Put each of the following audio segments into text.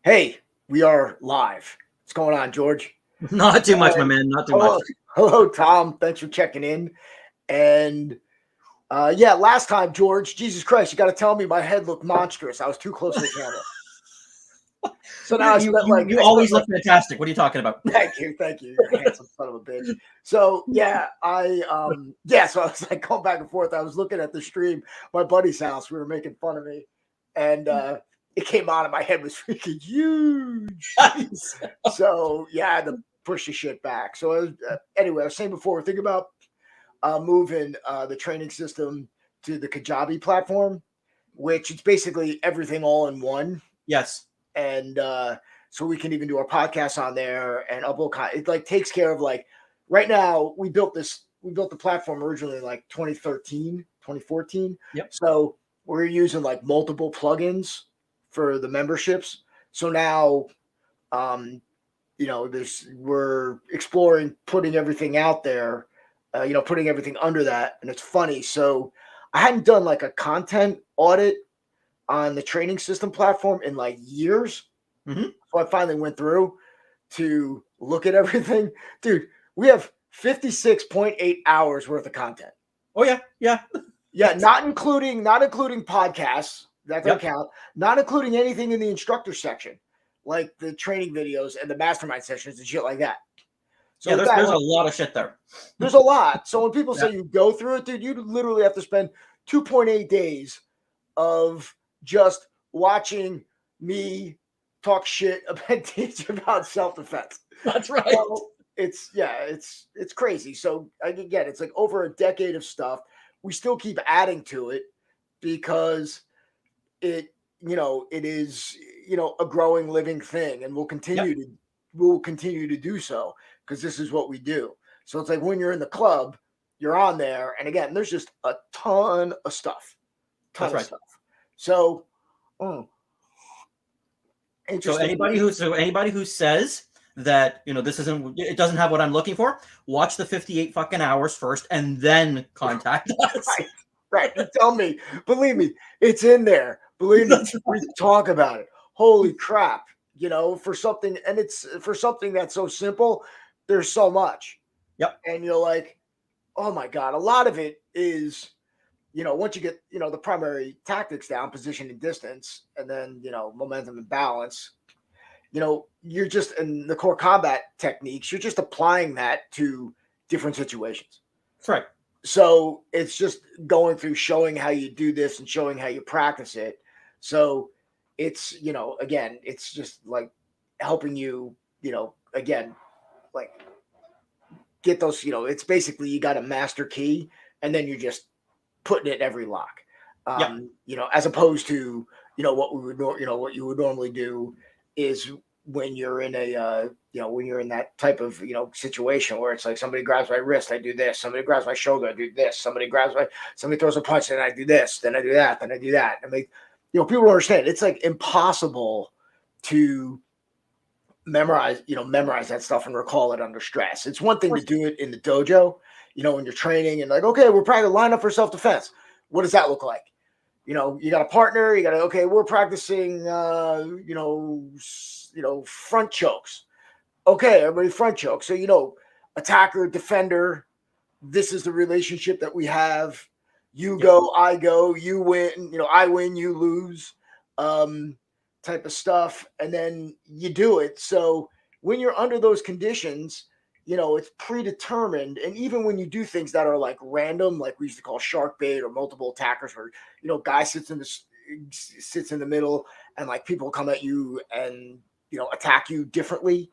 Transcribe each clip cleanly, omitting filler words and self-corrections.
Hey, we are live. What's going on, George? Not too much, my And man. Not too much. hello, Tom. Thanks for checking in. And yeah, last time, George, Jesus Christ, you got to tell me my head looked monstrous. I was too close to the camera. So now You always look fantastic. What are you talking about? thank you. You're a handsome son of a bitch. So yeah, so I was like going back and forth. I was looking at the stream, my buddy's house. We were making fun of me, and it came on, and my head was freaking huge. So yeah, I had to push the shit back. So anyway, I was saying before, we're thinking about moving the training system to the Kajabi platform, which it's basically everything all in one. Yes. And so we can even do our podcast on there and upload content. It like takes care of like right now we built the platform originally in like 2013, 2014. Yep. So we're using like multiple plugins for the memberships. So now we're exploring putting everything out there, putting everything under that. And it's funny. So I hadn't done like a content audit on the training system platform in like years. Mm-hmm. So I finally went through to look at everything. Dude, we have 56.8 hours worth of content. Oh yeah. Yeah. Yeah. Not including podcasts. That doesn't count. Not including anything in the instructor section, like the training videos and the mastermind sessions and shit like that. So yeah, there's a lot of shit there. There's a lot. So when people say you go through it, dude, you literally have to spend 2.8 days of just watching me talk shit about self-defense. That's right. So it's crazy. So again, it's like over a decade of stuff. We still keep adding to it because it is a growing living thing, and we'll continue to do so because this is what we do. So it's like when you're in the club, you're on there, and again, there's just a ton of stuff. Stuff. So, anybody who says that it doesn't have what I'm looking for, watch the 58 fucking hours first and then contact us. Right. You tell me. Believe me, it's in there. Believe me, we talk about it. Holy crap. For something, and it's for something that's so simple, there's so much. Yep. And you're like, oh my God, a lot of it is once you get, the primary tactics down, position and distance, and then, momentum and balance, you're just in the core combat techniques, you're just applying that to different situations. That's right. So it's just going through showing how you do this and showing how you practice it. So it's, again, it's just like helping you, again, like get those, it's basically you got a master key and then you just putting it in every lock, as opposed to, what you would normally do is when you're in a, when you're in that type of, situation where it's like somebody grabs my wrist, I do this, somebody grabs my shoulder, I do this, somebody throws a punch and I do this, then I do that, then I do that. I mean, people don't understand. It's like impossible to memorize that stuff and recall it under stress. It's one thing to do it in the dojo, when you're training and like, okay, we're practicing line up for self-defense. What does that look like? You got a partner, we're practicing, front chokes. Okay, everybody front choke. So, attacker, defender, this is the relationship that we have. You go, I go, you win, I win, you lose, type of stuff. And then you do it. So when you're under those conditions, it's predetermined. And even when you do things that are like random, like we used to call shark bait or multiple attackers, where, guy sits in the middle and like people come at you and, attack you differently.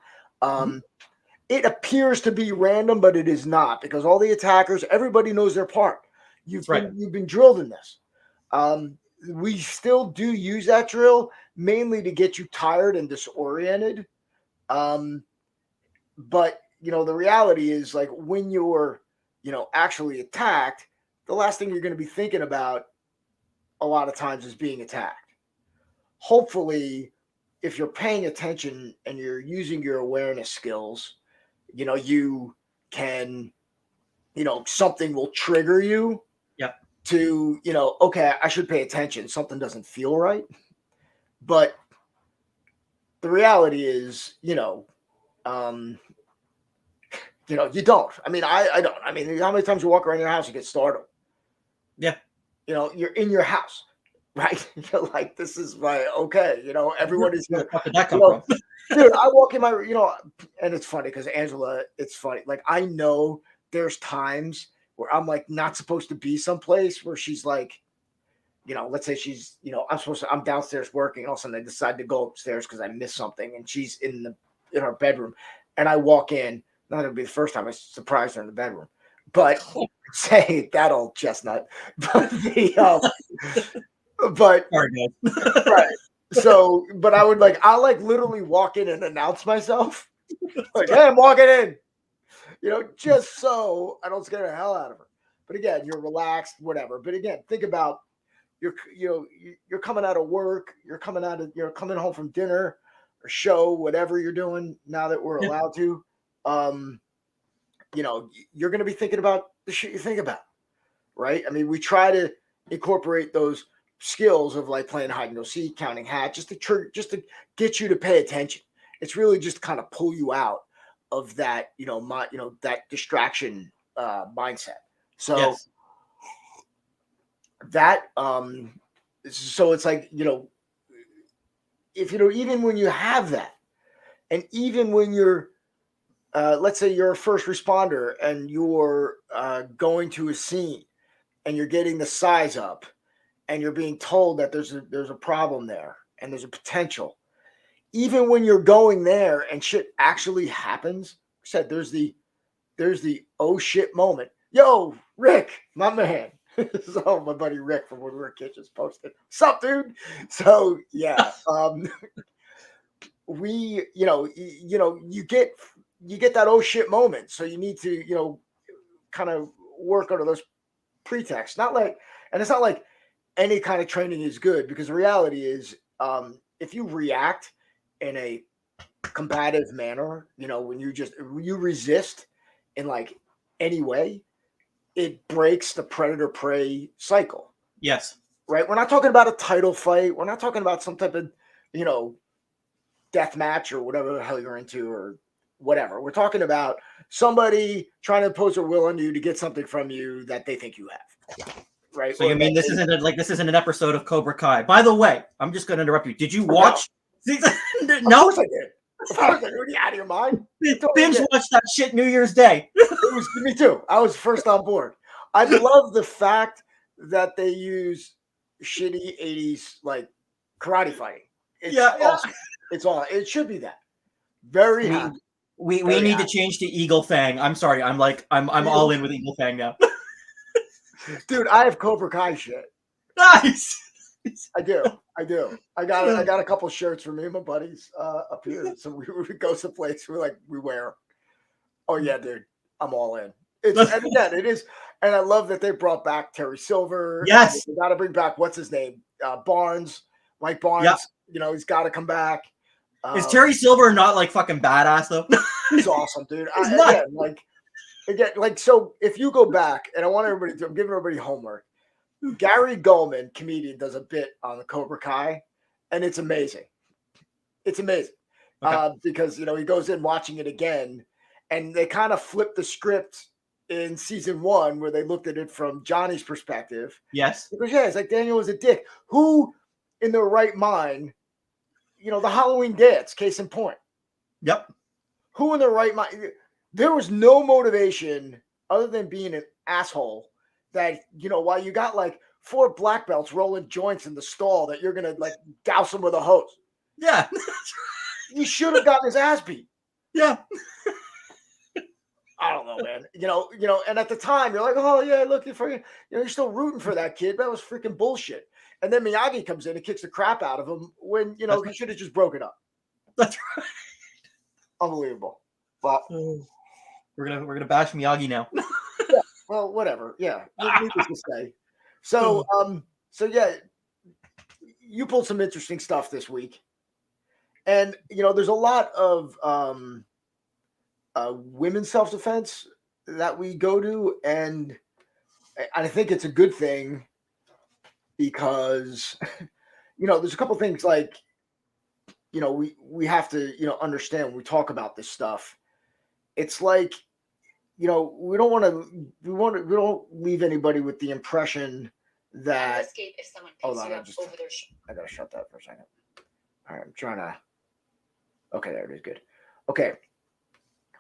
It appears to be random, but it is not, because all the attackers, everybody knows their part. You've been drilled in this. We still do use that drill mainly to get you tired and disoriented. But the reality is, like, when you're, actually attacked, the last thing you're going to be thinking about a lot of times is being attacked. Hopefully, if you're paying attention and you're using your awareness skills, you can, something will trigger you to, okay, I should pay attention. Something doesn't feel right. But the reality is, you don't. I mean, I don't. I mean, how many times you walk around your house and get startled? Yeah. You're in your house, right? You're like, this is my okay. Everyone is Where here. the fuck did that come from? Dude, I walk in my, and it's funny because Angela, it's funny. Like, I know there's times where I'm like not supposed to be someplace where she's like, let's say she's, I'm downstairs working, and all of a sudden I decide to go upstairs because I missed something, and she's in her bedroom, and I walk in. Not gonna be the first time I surprised her in the bedroom, but say that old chestnut. But but Sorry, guys. right. So, but I'll literally walk in and announce myself, like, hey, I'm walking in, just so I don't scare the hell out of her. But again, you're relaxed, whatever. But again, think about you're coming out of work, you're coming home from dinner or show, whatever you're doing now that we're allowed to. You're going to be thinking about the shit you think about, right? I mean, we try to incorporate those skills of like playing hide and go seek, counting hat, just to get you to pay attention. It's really just kind of pull you out of that, that distraction mindset. So Yes. that so it's like, if even when you have that, and even when you're let's say you're a first responder and you're going to a scene and you're getting the size up and you're being told that there's a problem there and there's a potential, even when you're going there and shit actually happens, said there's the oh shit moment. Yo, Rick, my man. So my buddy Rick from when we were kids just posted, "Sup, dude?" So yeah, we, you get that oh shit moment. So you need to, kind of work under those pretexts. And it's not like any kind of training is good, because the reality is, if you react in a combative manner, when you resist in like any way, it breaks the predator prey cycle. Yes. Right? We're not talking about a title fight. We're not talking about some type of, death match or whatever the hell you're into or whatever. We're talking about somebody trying to impose their will on you to get something from you that they think you have. Right? So you mean this isn't an episode of Cobra Kai? By the way, I'm just going to interrupt you. Did you watch? No. No. Of course I did. Of course I did. Are you out of your mind? Binge watch that shit New Year's Day. It was me too. I was first on board. I love the fact that they use shitty 80s like karate fighting. It's awesome. It's all. It should be that. Very happy. We need to change to Eagle Fang. I'm sorry. I'm all in with Eagle Fang now. Dude, I have Cobra Kai shit. Nice. I do. I got a couple shirts from me and my buddies up here. So we go someplace. We wear. Oh yeah, dude. I'm all in. And again, it is. And I love that they brought back Terry Silver. Yes. They got to bring back, what's his name? Barnes. Mike Barnes. Yep. He's got to come back. Is Terry Silver not like fucking badass though? He's awesome, dude. So if you go back, and I'm giving everybody homework. Gary Goldman, comedian, does a bit on the Cobra Kai, and it's amazing. It's amazing. Okay. Because, he goes in watching it again, and they kind of flipped the script in season 1 where they looked at it from Johnny's perspective. Yes. Because, it's like Daniel was a dick. Who in their right mind, the Halloween dance, case in point. Yep. Who in their right mind? There was no motivation other than being an asshole that, while you got like 4 black belts rolling joints in the stall, that you're going to like douse them with a hose. Yeah. You should have gotten his ass beat. Yeah. I don't know, man. And at the time you're like, oh yeah, looking for you. You're still rooting for that kid. That was freaking bullshit. And then Miyagi comes in and kicks the crap out of him when, he should have just broken up. That's right. Unbelievable. But we're gonna bash Miyagi now. Yeah, well, whatever. Yeah. Needless to say. So yeah, you pulled some interesting stuff this week. And there's a lot of women's self-defense that we go to, and I think it's a good thing because there's a couple things like we have to, understand when we talk about this stuff. It's like, we don't leave anybody with the impression that escape if someone hold picks on, you up over their I gotta shut that for a second. All right, I'm trying to. Okay, there it is. Good. Okay,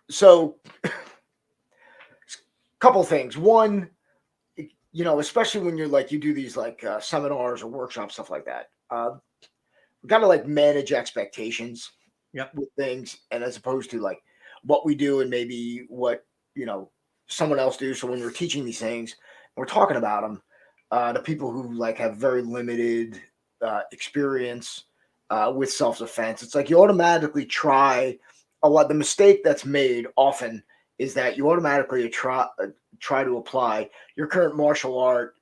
so couple things. One, especially when you're like you do these like seminars or workshops, stuff like that. We got to like manage expectations Yep. with things, and as opposed to like what we do and maybe what someone else do. So when we're teaching these things, we're talking about them. The people who like have very limited experience with self-defense, it's like you automatically try a lot. The mistake that's made often is that you automatically try to apply your current martial art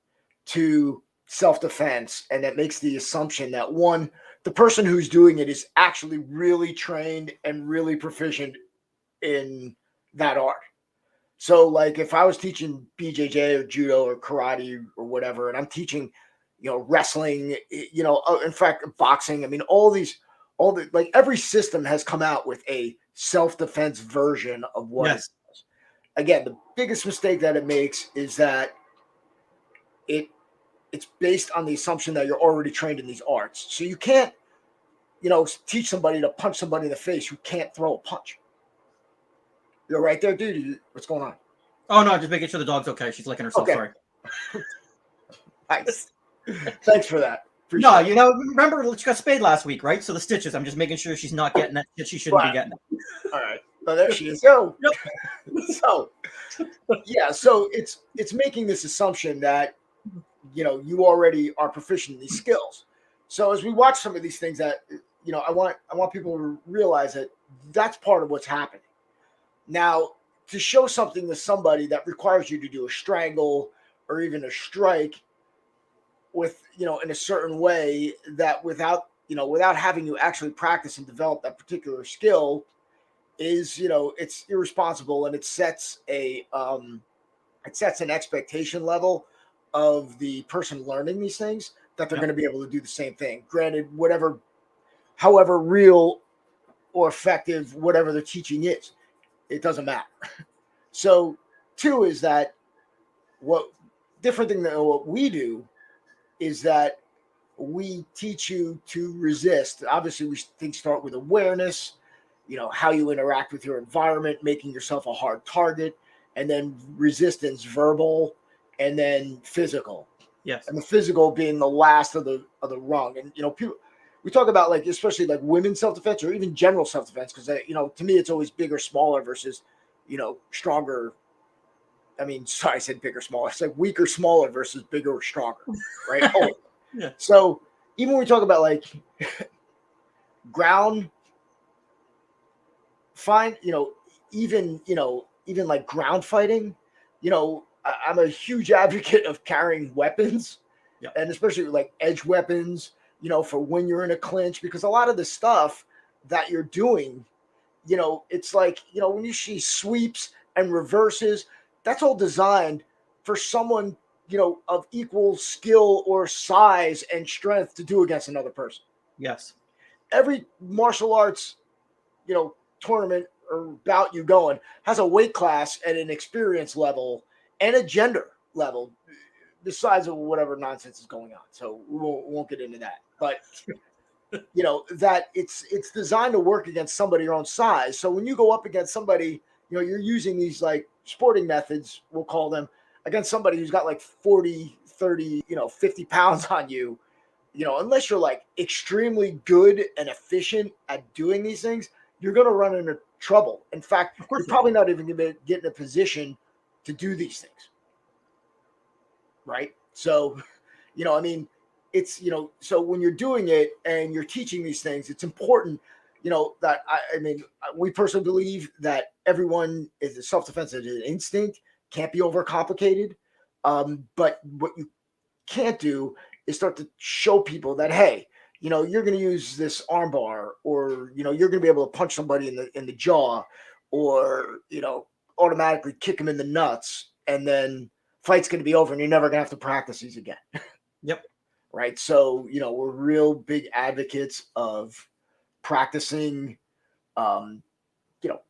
to self-defense, and that makes the assumption that one, the person who's doing it is actually really trained and really proficient in that art. So like if I was teaching BJJ or judo or karate or whatever, and I'm teaching, wrestling, in fact, boxing, I mean, all the like every system has come out with a self-defense version of what Yes. it does. Again, the biggest mistake that it makes is that it's based on the assumption that you're already trained in these arts. So you can't, teach somebody to punch somebody in the face who can't throw a punch. You're right there, dude. What's going on? Oh no, just making sure the dog's okay. She's licking herself. Okay. Sorry. Nice. Thanks for that. Appreciate it. Remember she got spayed last week, right? So the stitches. I'm just making sure she's not getting that shit she shouldn't be getting. All right. Oh, there she is. So, so yeah. So it's making this assumption that you already are proficient in these skills. So as we watch some of these things, that I want people to realize that that's part of what's happening. Now, to show something to somebody that requires you to do a strangle or even a strike with in a certain way, that without having you actually practice and develop that particular skill, is it's irresponsible, and it sets an expectation level of the person learning these things that they're going to be able to do the same thing. Granted, however real or effective whatever the teaching is, it doesn't matter. So, two is that what different thing than what we do is that we teach you to resist. Obviously, we start with awareness, how you interact with your environment, making yourself a hard target, and then resistance, verbal, and then physical. Yes. And the physical being the last of the rung. And people, we talk about like especially like women's self-defense or even general self-defense, because to me it's always bigger, smaller versus stronger. I mean, sorry, I said bigger, smaller. It's like weaker, smaller versus bigger or stronger, right? Yeah. So even when we talk about like ground, even like ground fighting, I'm a huge advocate of carrying weapons, and especially like edge weapons, for when you're in a clinch, because a lot of the stuff that you're doing, it's like, when you see sweeps and reverses, that's all designed for someone, of equal skill or size and strength to do against another person. Yes. Every martial arts, tournament or bout you going has a weight class and an experience level and a gender level, besides of whatever nonsense is going on. So we won't get into that. But that it's designed to work against somebody your own size. So when you go up against somebody, you're using these like sporting methods, we'll call them, against somebody who's got like 40, 30, 50 pounds on you, unless you're like extremely good and efficient at doing these things, you're going to run into trouble. In fact, you're probably not even going to get in a position to do these things. Right? So, I mean, it's, so when you're doing it and you're teaching these things, it's important, that I mean, we personally believe that everyone is a self-defense as an instinct, can't be overcomplicated. But what you can't do is start to show people that, hey, you're going to use this armbar, or, you're going to be able to punch somebody in the jaw, or, automatically kick them in the nuts, and then fight's going to be over and you're never going to have to practice these again. Yep. Right. So, we're real big advocates of practicing, um, you know,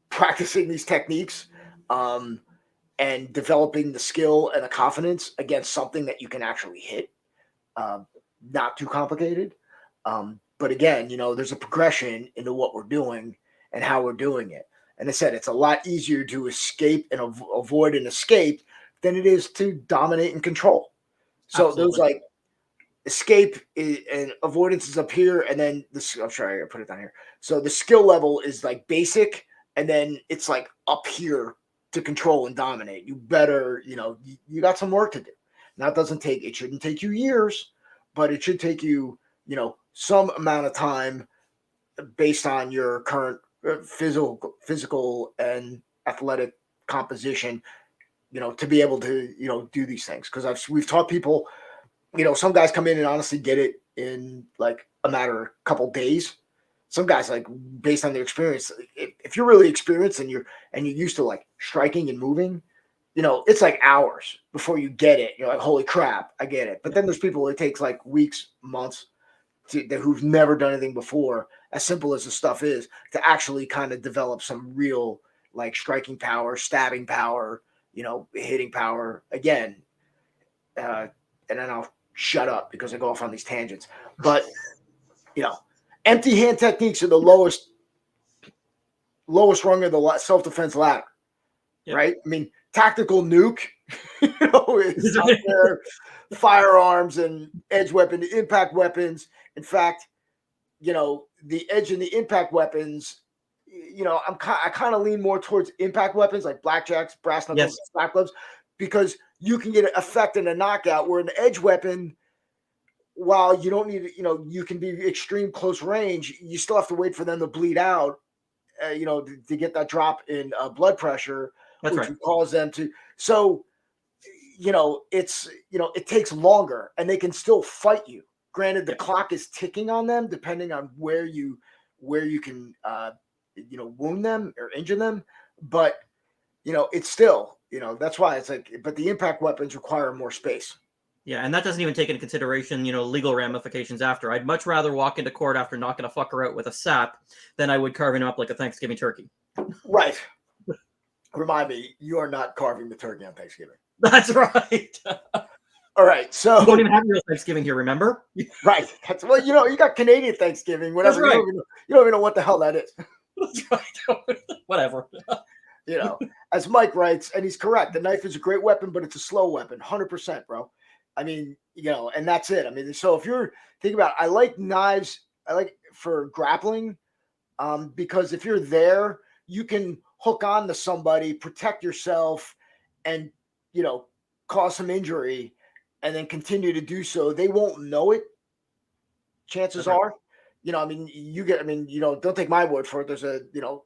practicing these techniques, and developing the skill and the confidence against something that you can actually hit. Um, Not too complicated. But again, there's a progression into what we're doing and how we're doing it. And I said, it's a lot easier to escape and avoid and escape than it is to dominate and control. So those Absolutely. like escape and avoidance is up here, and then this. I'm sorry, I put it down here. So the skill level is like basic, and then it's like up here to control and dominate. You better, you got some work to do. Now it shouldn't take you years, but it should take you, some amount of time based on your current physical and athletic composition, to be able to, do these things. Because we've taught people, some guys come in and honestly get it in like a matter of a couple days. Some guys, like based on their experience, if you're really experienced and you're used to like striking and moving, it's like hours before you get it. You're like, holy crap, I get it. But then there's people it takes like weeks, months who've never done anything before, as simple as the stuff is, to actually kind of develop some real like striking power, stabbing power, hitting power again. And then I'll shut up because I go off on these tangents. But empty hand techniques are the lowest rung of the self-defense ladder. Yep. Right? I mean, tactical nuke, is out there, firearms and edge weapon, impact weapons. In fact, the edge and the impact weapons, I kind of lean more towards impact weapons like blackjacks, brass knuckles, slack gloves, because you can get an effect and a knockout, where an edge weapon, while you don't need, you can be extreme close range, you still have to wait for them to bleed out, to get that drop in blood pressure, which would cause them to. So, it takes longer, and they can still fight you. Granted, the clock is ticking on them, depending on where you can, wound them or injure them. But, it's still, that's why it's like, but the impact weapons require more space. Yeah, and that doesn't even take into consideration, legal ramifications after. I'd much rather walk into court after knocking a fucker out with a sap than I would carving him up like a Thanksgiving turkey. Right. Remind me, you are not carving the turkey on Thanksgiving. That's right. All right, so we don't even have real Thanksgiving here, remember? Right. Well, you got Canadian Thanksgiving, whatever. That's right. You don't even know what the hell that is. That's right. Whatever. As Mike writes, and he's correct, the knife is a great weapon, but it's a slow weapon. 100%, bro. I mean, and that's it. I mean, so if you're thinking about, I like knives, I like for grappling, because if you're there, you can hook on to somebody, protect yourself, and, cause some injury, and then continue to do so. They won't know it. Chances are, don't take my word for it. There's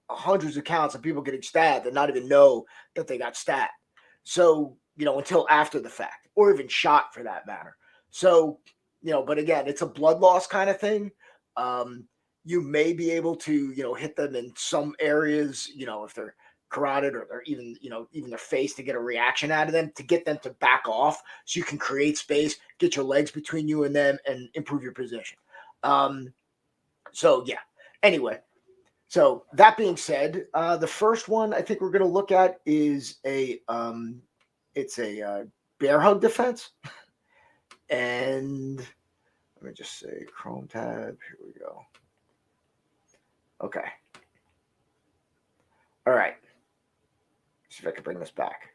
hundreds of counts of people getting stabbed and not even know that they got stabbed. So, until after the fact, or even shot for that matter. So, but again, it's a blood loss kind of thing. You may be able to, hit them in some areas, if they're carotid, or they're even, even their face, to get a reaction out of them, to get them to back off, so you can create space, get your legs between you and them, and improve your position. So yeah, anyway, so that being said, the first one I think we're going to look at is it's a bear hug defense. And let me just say Chrome tab. Here we go. Okay. All right. See if I can bring this back.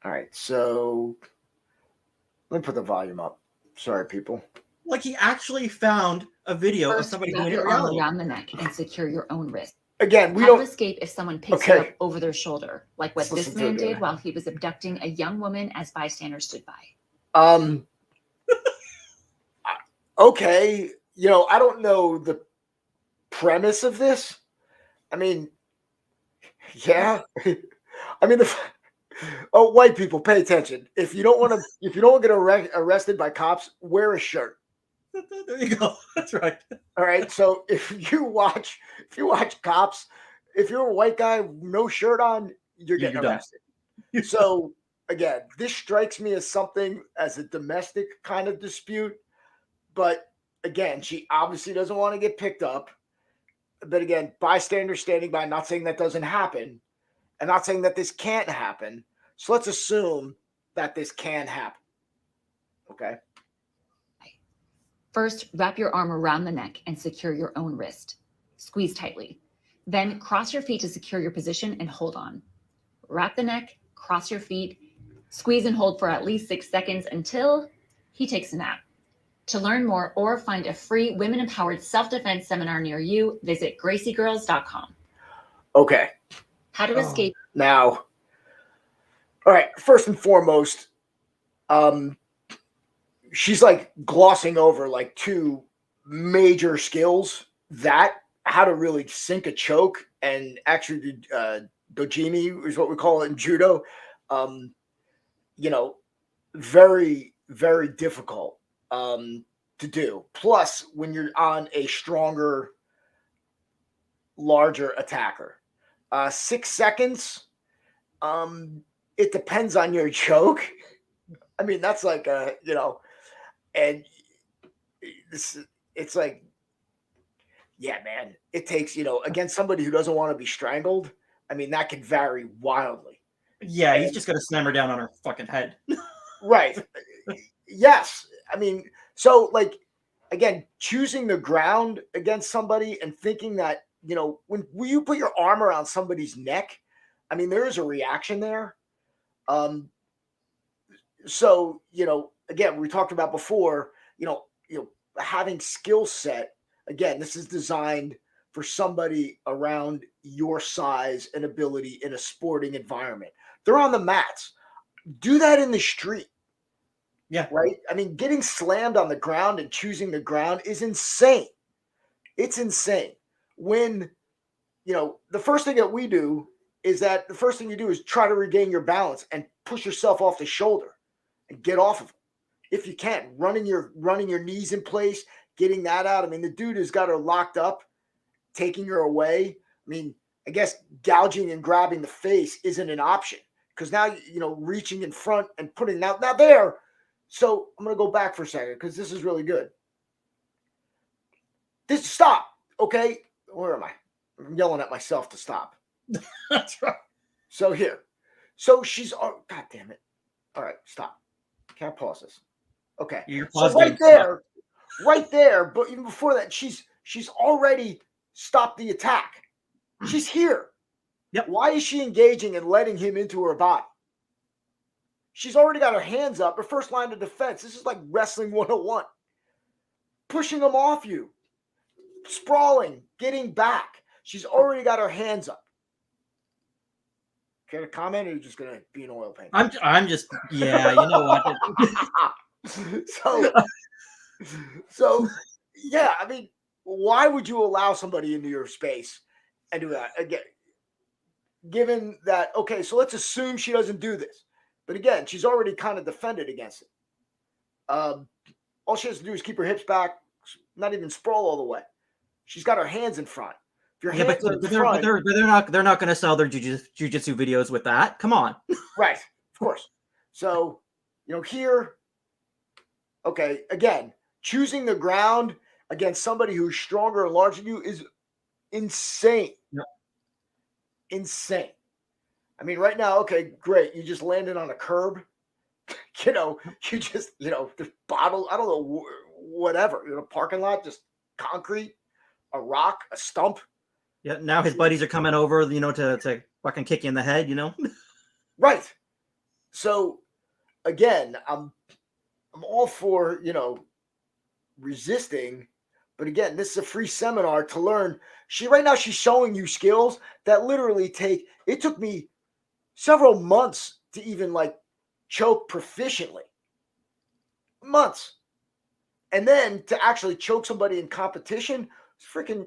All right. So let me put the volume up. Sorry, people. Like, he actually found a video of somebody doing it around the neck and secure your own wrist. Again, we don't don't escape if someone picks you up over their shoulder, like what this man did while he was abducting a young woman as bystanders stood by. Okay, I don't know the premise of this. I mean, yeah. I mean, white people, pay attention. If you don't want to get arrested by cops, wear a shirt. There you go. That's right. All right. So if you watch cops, if you're a white guy, no shirt on, you're getting arrested. So again, this strikes me as a domestic kind of dispute, but again, she obviously doesn't want to get picked up. But again, bystander standing by, not saying that doesn't happen, and not saying that this can't happen. So let's assume that this can happen. Okay. First, wrap your arm around the neck and secure your own wrist. Squeeze tightly. Then cross your feet to secure your position and hold on. Wrap the neck, cross your feet, squeeze and hold for at least 6 seconds until he takes a nap. To learn more or find a free women-empowered self-defense seminar near you, visit GracieGirls.com. Okay. How to escape. Now, all right, first and foremost, she's like glossing over like 2 major skills, that how to really sink a choke, and actually dojimi is what we call it in judo. Very, very difficult to do. Plus, when you're on a stronger, larger attacker, 6 seconds, it depends on your choke. I mean, that's like and it's like, yeah, man, it takes, against somebody who doesn't want to be strangled. I mean, that can vary wildly. Yeah, he's just gonna slam her down on her fucking head. Right. Yes. I mean, so like, again, choosing the ground against somebody and thinking that, when you put your arm around somebody's neck, I mean, there is a reaction there. So, again, we talked about before, having skill set, again, this is designed for somebody around your size and ability in a sporting environment. They're on the mats. Do that in the street. Yeah. Right? I mean, getting slammed on the ground and choosing the ground is insane. It's insane. When, the first thing that we do is that the first thing you do is try to regain your balance and push yourself off the shoulder and get off of it. If you can, running your knees in place, getting that out. I mean, the dude has got her locked up, taking her away. I mean, I guess gouging and grabbing the face isn't an option, because now, reaching in front and putting out now there. So I'm going to go back for a second, because this is really good. Stop. Okay. Where am I? I'm yelling at myself to stop. That's right. So here. So she's, oh, God damn it. All right. Stop. Can't pause this. Okay. So right there, but even before that, she's already stopped the attack. She's here. Yep. Why is she engaging and letting him into her body? She's already got her hands up. Her first line of defense. This is like wrestling 101. Pushing him off you. Sprawling. Getting back. She's already got her hands up. Care to comment, or are you just going to be an oil painter? I'm just, yeah, you know what? So, yeah, I mean, why would you allow somebody into your space and do that? Again, given that, okay, so let's assume she doesn't do this. But again, she's already kind of defended against it. All she has to do is keep her hips back, not even sprawl all the way. She's got her hands in front. If your hands are in front, they're not going to sell their jujitsu videos with that. Come on. Right, of course. So, here, okay, again, choosing the ground against somebody who's stronger and larger than you is insane. Yep. Insane. I mean, right now, okay, great. You just landed on a curb. You just, the bottle, I don't know, whatever. Parking lot, just concrete, a rock, a stump. Yeah, now his buddies are coming over, to fucking kick you in the head, Right. So, again, I'm all for, resisting. But again, this is a free seminar to learn. Right now she's showing you skills that literally it took me several months to even like choke proficiently. Months. And then to actually choke somebody in competition, freaking,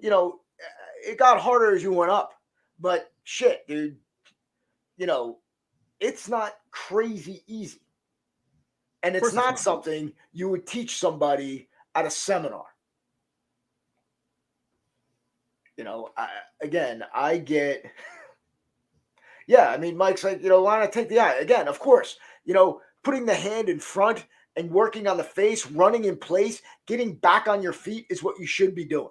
it got harder as you went up. But shit, dude, it's not crazy easy. And it's not something you would teach somebody at a seminar. I get, yeah, I mean, Mike's like, why not take the eye? Again, of course, putting the hand in front and working on the face, running in place, getting back on your feet is what you should be doing.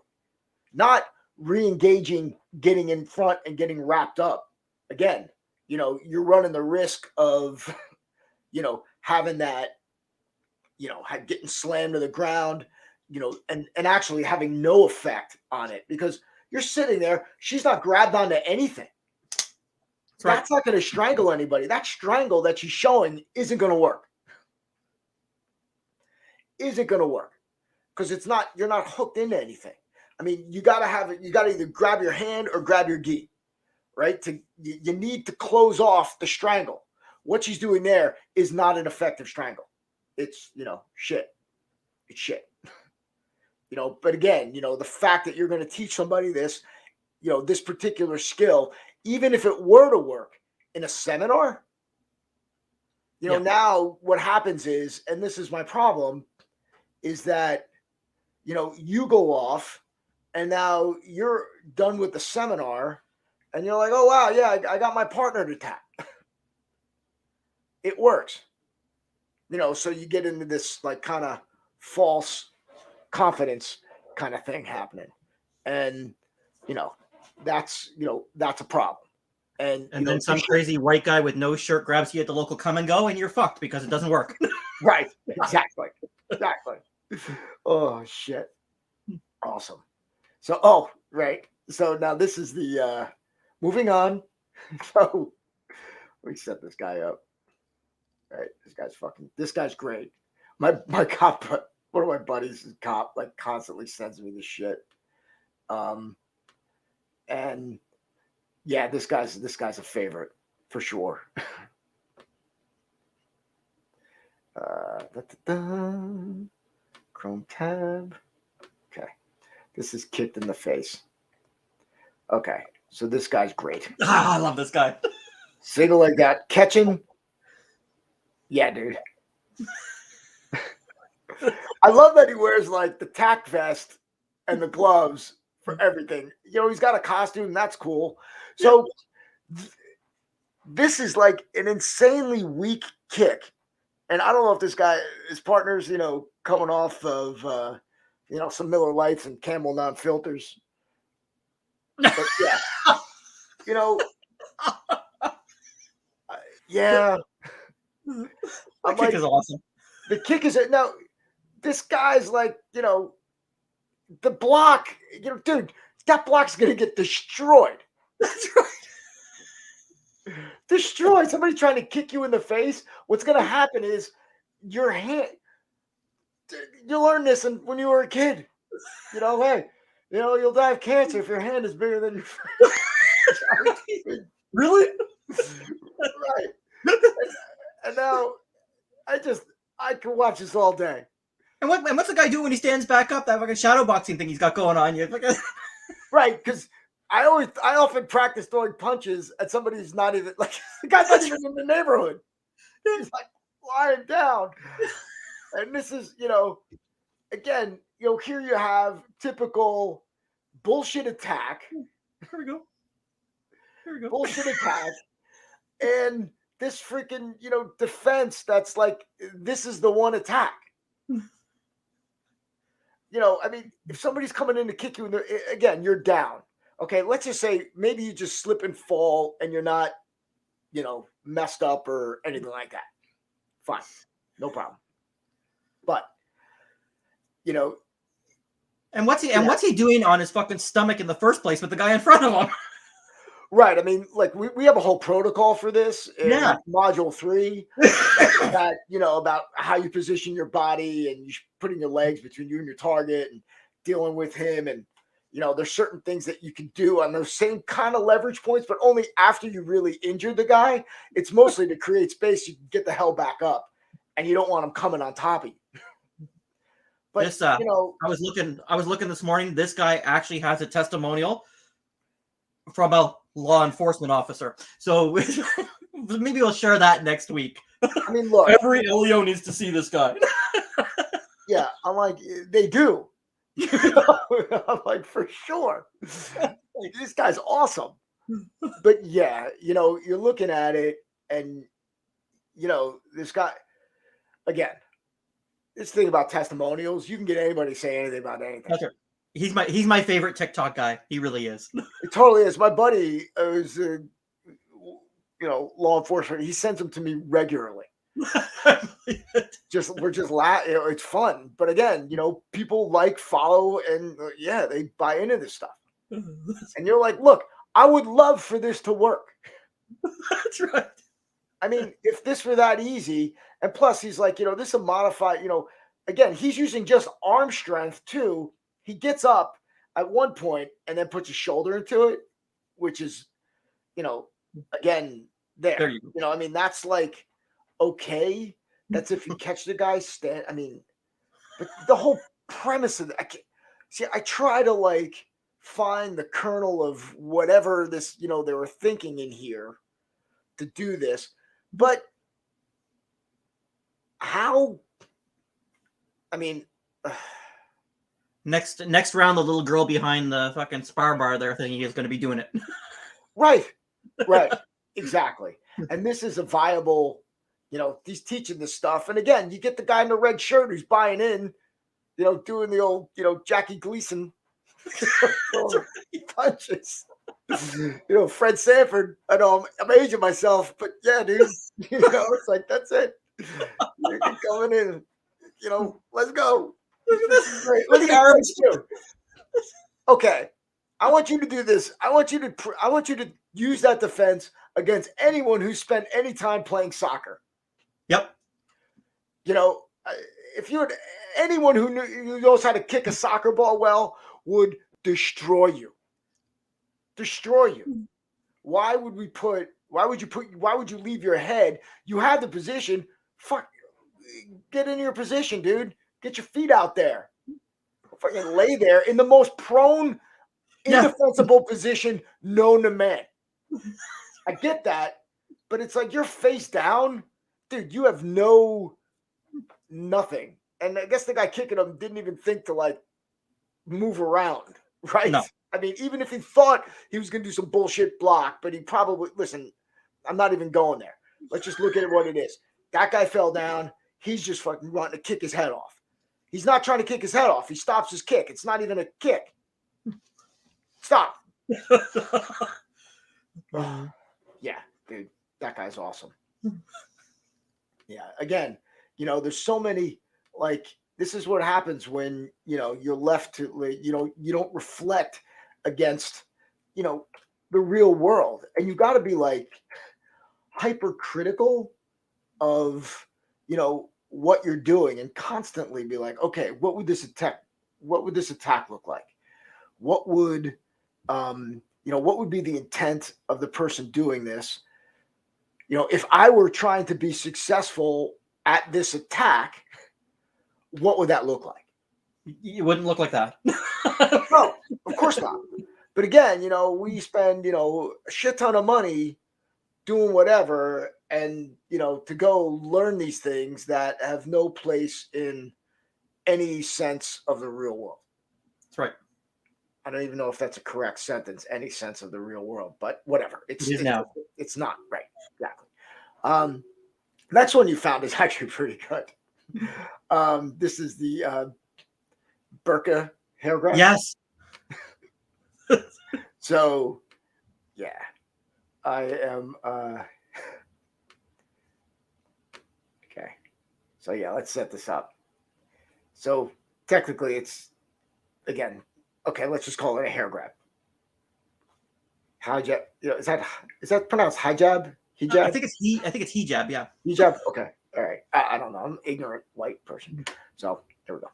Not re-engaging, getting in front and getting wrapped up. Again, you're running the risk of, having that, getting slammed to the ground, and actually having no effect on it because you're sitting there. She's not grabbed onto anything. That's not going to strangle anybody. That strangle that she's showing isn't going to work. Isn't going to work because you're not hooked into anything. I mean, you got to either grab your hand or grab your gi, right? You need to close off the strangle. What she's doing there is not an effective strangle. It's, shit. It's shit. But again, the fact that you're going to teach somebody this, this particular skill, even if it were to work in a seminar, now what happens is, and this is my problem, is that, you go off and now you're done with the seminar and you're like, oh, wow, yeah, I got my partner to tap. It works. So you get into this like kind of false confidence kind of thing happening. And, that's a problem. And then some crazy white guy with no shirt grabs you at the local come and go and you're fucked because it doesn't work. Right. Exactly. Oh, shit. Awesome. So, right. So now this is the, moving on. So let me set this guy up. All right. This guy's great. My cop, one of my buddies is cop, like constantly sends me this shit. And yeah, this guy's a favorite for sure. Chrome tab. Okay. This is kicked in the face. Okay. So this guy's great. I love this guy. Single like that. Catching. Yeah, dude. I love that he wears like the tack vest and the gloves for everything. He's got a costume. That's cool. So this is like an insanely weak kick. And I don't know if his partner's, coming off of, some Miller Lights and Camel non-filters. But yeah, yeah. The kick is awesome. The kick is now. This guy's like, the block. Dude, that block's gonna get destroyed. That's right. Destroyed. Somebody trying to kick you in the face. What's gonna happen is your hand. You learned this when you were a kid. Hey, you'll die of cancer if your hand is bigger than your face. Really? Right. And now I can watch this all day. And what's the guy doing when he stands back up? That fucking shadow boxing thing he's got going on. Right, because I often practice throwing punches at somebody who's not even like the guy's not even in the neighborhood. He's like lying down. And this is, again, here you have typical bullshit attack. Here we go. Bullshit attack. And this freaking, defense that's like, this is the one attack. I mean, if somebody's coming in to kick you, again, you're down. Okay, let's just say maybe you just slip and fall and you're not, messed up or anything like that. Fine. No problem. But, And what's he doing on his fucking stomach in the first place with the guy in front of him? Right. I mean, like we have a whole protocol for this in module 3 that, about how you position your body and you putting your legs between you and your target and dealing with him. And, there's certain things that you can do on those same kind of leverage points, but only after you really injured the guy. It's mostly to create space. You can get the hell back up and you don't want him coming on top of you. But, this, I was looking this morning. This guy actually has a testimonial from a law enforcement officer. So maybe we'll share that next week. I mean, look, every LEO needs to see this guy. Yeah, I'm like, they do. I'm like, for sure. Like, this guy's awesome. But yeah, you're looking at it and, this guy, again, this thing about testimonials, you can get anybody to say anything about anything. That's right. He's my favorite TikTok guy. He really is. It totally is. My buddy is, law enforcement. He sends them to me regularly. We're just laughing. It's fun, but again, people like, follow, and they buy into this stuff. And you're like, look, I would love for this to work. That's right. I mean, if this were that easy, and plus he's like, this is a modified, again, he's using just arm strength too. He gets up at one point and then puts his shoulder into it, which is, again, there you go. I mean, that's like, okay. That's if you catch the guy stand. I mean, but the whole premise of that, I try to like find the kernel of whatever this, they were thinking in here to do this. But how? I mean, next round, the little girl behind the fucking spar bar there thinking is going to be doing it. Right, exactly. And this is a viable, he's teaching this stuff. And again, you get the guy in the red shirt who's buying in, doing the old, Jackie Gleason punches. Fred Sanford. I know I'm aging myself, but yeah, dude. It's like that's it. You're coming in. Let's go. This is great. Look at the arms too. Okay, I want you to do this. I want you to use that defense against anyone who spent any time playing soccer. Yep. If you had anyone who knows how to kick a soccer ball well would destroy you. Why would you leave your head? You have the position. Fuck, get into your position, dude. Get your feet out there. Fucking lay there in the most prone, indefensible position known to man. I get that, but it's like you're face down, dude. You have nothing. And I guess the guy kicking him didn't even think to like move around, right? No. I mean, even if he thought he was going to do some bullshit block, but he probably, listen, I'm not even going there. Let's just look at what it is. That guy fell down. He's just fucking wanting to kick his head off. He's not trying to kick his head off. He stops his kick. It's not even a kick. Stop. Yeah, dude, that guy's awesome. Yeah, again, there's so many, like, this is what happens when, you're left to, you don't reflect against, the real world. And you got to be like hypercritical of, what you're doing and constantly be like, okay, what would this attack look like? What would, what would be the intent of the person doing this? If I were trying to be successful at this attack, what would that look like? It wouldn't look like that. No, of course not. But again, we spend, a shit ton of money doing whatever and, to go learn these things that have no place in any sense of the real world. That's right. I don't even know if that's a correct sentence, any sense of the real world, but whatever. It's now. It's not right. Exactly. Next one you found is actually pretty good. This is the burqa hair grab. Yes. So, yeah, I am. Okay. So yeah, let's set this up. So technically, it's again. Okay, let's just call it a hair grab. Hijab. Is that pronounced hijab? Hijab? I think it's hijab. Yeah. Hijab. Okay. All right. I don't know. I'm an ignorant white person. So there we go.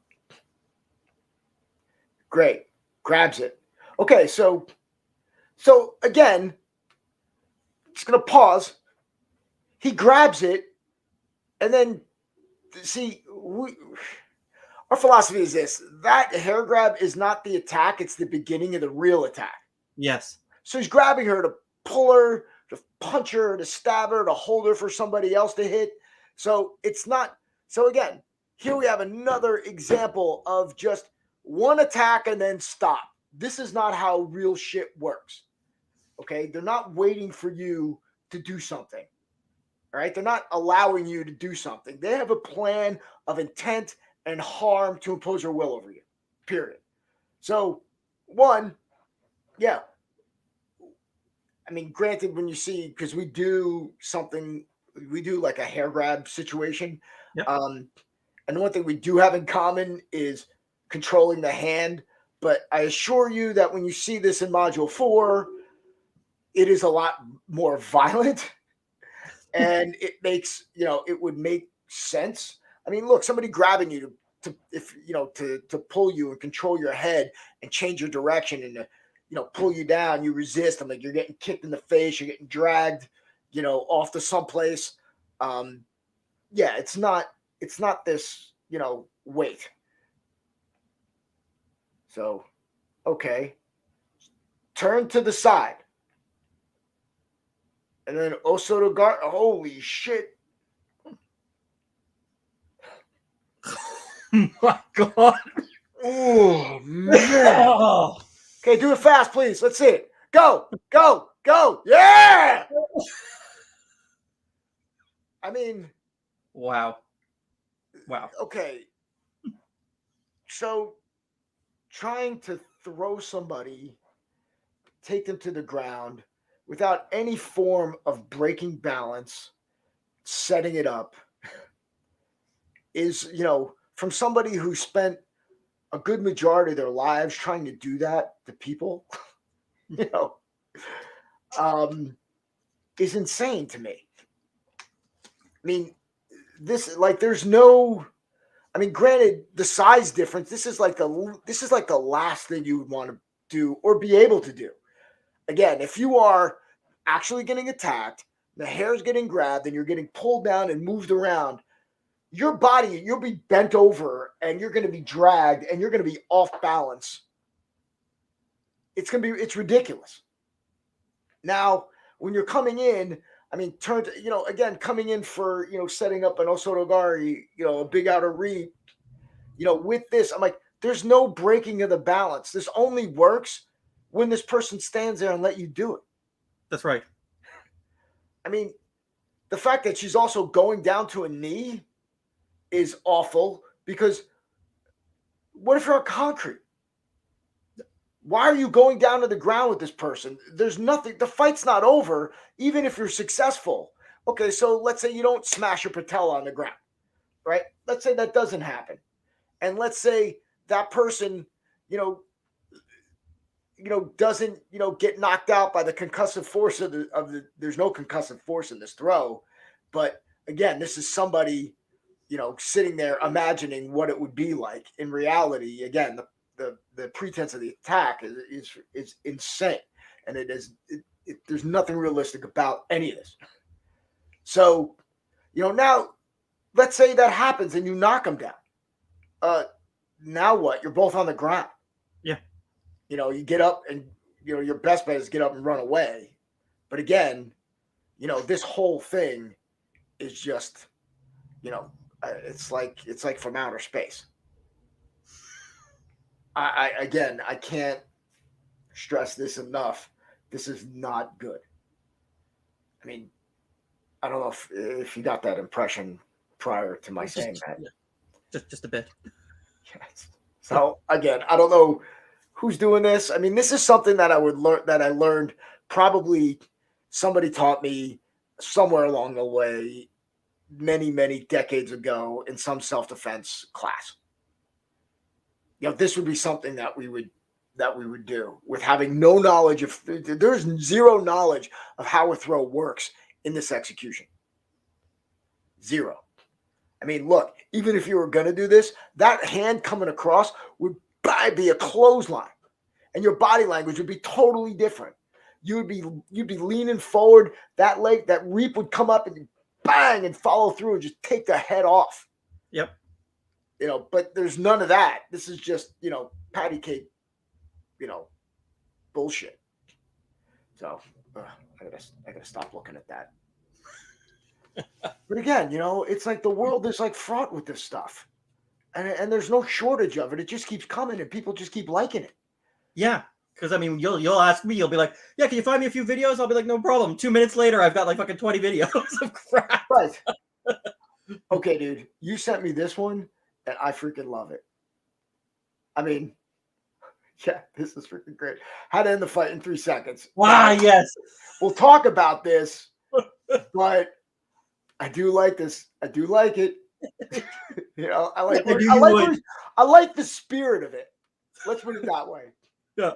Great. Grabs it. Okay. So again, just gonna pause. He grabs it, and then see. Our philosophy is this: that hair grab is not the attack; it's the beginning of the real attack. Yes. So he's grabbing her to pull her, to punch her, to stab her, to hold her for somebody else to hit. So it's not. So again, here we have another example of just one attack and then stop. This is not how real shit works. Okay, they're not waiting for you to do something. All right, they're not allowing you to do something. They have a plan of intent and harm to impose her will over you. Period. So, one, yeah. I mean, granted, when you see, because we do like a hair grab situation. Yep. And the one thing we do have in common is controlling the hand. But I assure you that when you see this in Module 4, it is a lot more violent. And it makes, it would make sense. I mean, look, somebody grabbing you to pull you and control your head and change your direction and pull you down, you resist. I'm like, you're getting kicked in the face, you're getting dragged, off to someplace. Yeah, it's not this, weight. So, okay. Turn to the side. And then Osoto Gar, holy shit. My God. Oh, man. Oh. Okay, do it fast, please. Let's see it. Go, go, go. Yeah. I mean. Wow. Okay. So, trying to throw somebody, take them to the ground without any form of breaking balance, setting it up, is, from somebody who spent a good majority of their lives trying to do that to people, is insane to me. I mean, there's no, I mean, granted, the size difference, this is like the last thing you would want to do or be able to do. Again, if you are actually getting attacked, the hair is getting grabbed, and you're getting pulled down and moved around, your body, you'll be bent over and you're going to be dragged and you're going to be off balance. It's ridiculous. Now, when you're coming in, I mean, coming in for, setting up an Osotogari, a big outer read, with this, I'm like, there's no breaking of the balance. This only works when this person stands there and let you do it. That's right. I mean, the fact that she's also going down to a knee is awful, because what if you're on concrete? Why are you going down to the ground with this person? There's nothing. The fight's not over, even if you're successful. Okay, so let's say you don't smash your patella on the ground, right? Let's say that doesn't happen. And let's say that person, doesn't, get knocked out by the concussive force of the there's no concussive force in this throw. But again, this is somebody, sitting there imagining what it would be like. In reality, again, the pretense of the attack is insane. And there's nothing realistic about any of this. So, now let's say that happens and you knock them down. Now what? You're both on the ground. Yeah. You get up and, your best bet is get up and run away. But again, this whole thing is just, it's like from outer space. I can't stress this enough. This is not good. I mean, I don't know if you got that impression prior to my saying that. Just a bit. Yes. So again, I don't know who's doing this. I mean, this is something that I learned probably somebody taught me somewhere along the way many, many decades ago in some self-defense class. This would be something that we would do with having no knowledge of, there's zero knowledge of how a throw works in this execution. Zero. I mean, look, even if you were going to do this, that hand coming across would be a clothesline, and your body language would be totally different. You'd be leaning forward, that leg, that reap would come up and bang and follow through and just take the head off. Yep. But there's none of that. This is just, patty cake, bullshit. So I gotta stop looking at that. But again, it's like the world is like fraught with this stuff, and there's no shortage of it. It just keeps coming, and people just keep liking it. Yeah, because I mean, you'll ask me, you'll be like, "Yeah, can you find me a few videos?" I'll be like, "No problem." 2 minutes later, I've got like fucking 20 videos of crap. Right. Okay, dude, you sent me this one, and I freaking love it. I mean, yeah, this is freaking great. How to end the fight in 3 seconds. Wow, Now, yes. we'll talk about this, but I do like this. I do like it. I like. I knew you would. I like the spirit of it. Let's put it that way. Yeah.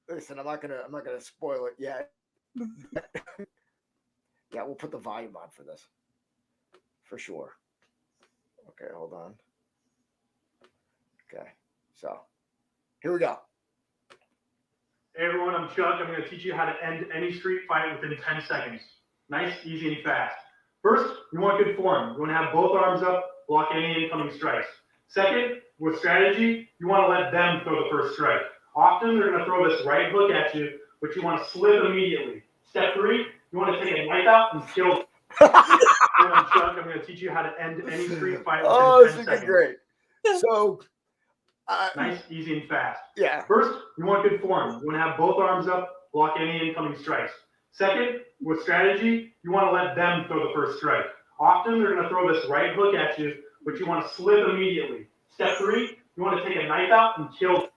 Listen, I'm not gonna spoil it yet. Yeah, we'll put the volume on for this, for sure. Okay, hold on. Okay, so here we go. Hey everyone, I'm Chuck. I'm going to teach you how to end any street fight within 10 seconds. Nice, easy, and fast. First, you want good form. You want to have both arms up, block any incoming strikes. Second, with strategy, you want to let them throw the first strike. Often, they're going to throw this right hook at you, but you want to slip immediately. Step 3, you want to take a knife out and kill. I'm Chuck. I'm going to teach you how to end any street fight within 10 seconds. Great. So, nice, easy, and fast. Yeah. First, you want good form. You want to have both arms up, block any incoming strikes. Second, with strategy, you want to let them throw the first strike. Often, they're going to throw this right hook at you, but you want to slip immediately. Step 3, you want to take a knife out and kill.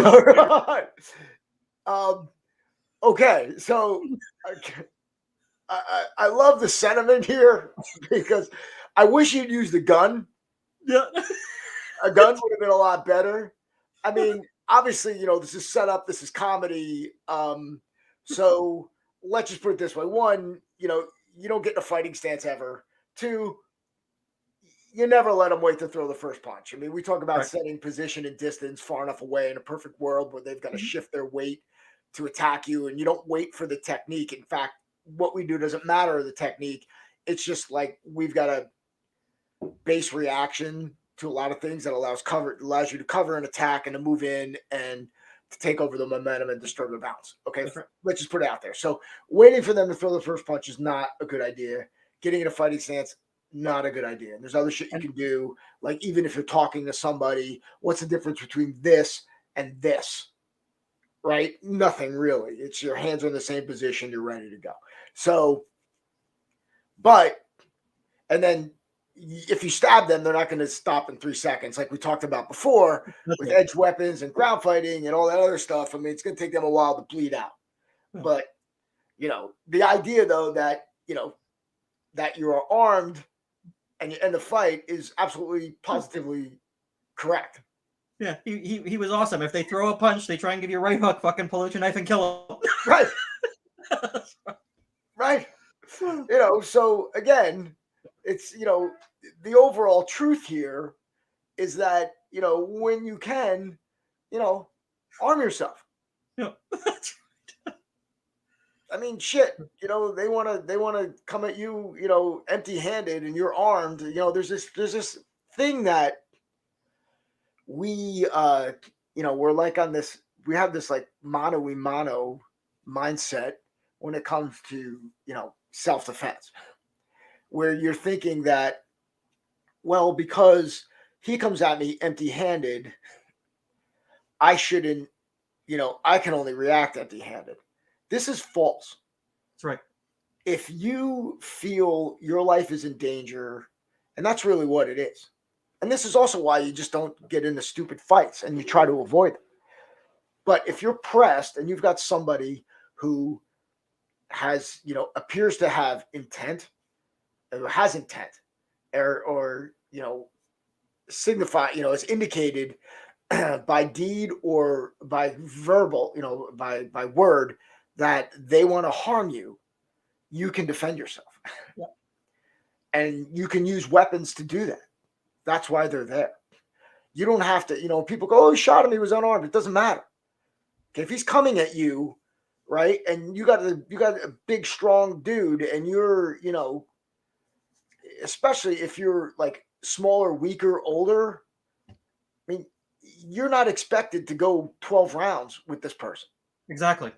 All right. Okay, so I love the sentiment here because I wish you'd used a gun. Yeah. A gun would have been a lot better. I mean, obviously, this is set up. This is comedy. So let's just put it this way. One, you don't get in a fighting stance ever. Two, you never let them wait to throw the first punch. I mean, we talk about setting position and distance far enough away in a perfect world where they've got to shift their weight to attack you, and you don't wait for the technique. In fact, what we do doesn't matter the technique. It's just like we've got a base reaction to a lot of things that allows you to cover an attack and to move in and to take over the momentum and disturb the bounce. Okay, let's just put it out there. So waiting for them to throw the first punch is not a good idea. Getting in a fighting stance, not a good idea. And there's other shit you can do. Like even if you're talking to somebody, what's the difference between this and this? Right? Nothing really. It's your hands are in the same position. You're ready to go. So, and then if you stab them, they're not going to stop in 3 seconds, like we talked about before with edge weapons and ground fighting and all that other stuff. I mean, it's going to take them a while to bleed out. But, the idea, though, that, that you are armed and you end the fight is absolutely positively correct. Yeah, he was awesome. If they throw a punch, they try and give you a right hook, fucking pull out your knife and kill them. Right. Right. So again, it's, the overall truth here is that, when you can, arm yourself. Yeah. I mean, shit, they want to come at you, empty-handed and you're armed. There's this thing that we, we're like on this, we have this like mano a mano mindset when it comes to, self-defense, where you're thinking that, well, because he comes at me empty-handed, I shouldn't, I can only react empty-handed. This is false. That's right. If you feel your life is in danger, and that's really what it is. And this is also why you just don't get into stupid fights and you try to avoid them. But if you're pressed and you've got somebody who has, appears to have intent, or has intent, or signify, is indicated by deed or by verbal, by word, that they want to harm you, you can defend yourself. Yeah. And you can use weapons to do that. That's why they're there. You don't have to, people go, oh, he shot him, he was unarmed. It doesn't matter. Okay, if he's coming at you, right, and you got a big, strong dude, and you're, especially if you're like smaller, weaker, older, I mean, you're not expected to go 12 rounds with this person. Exactly.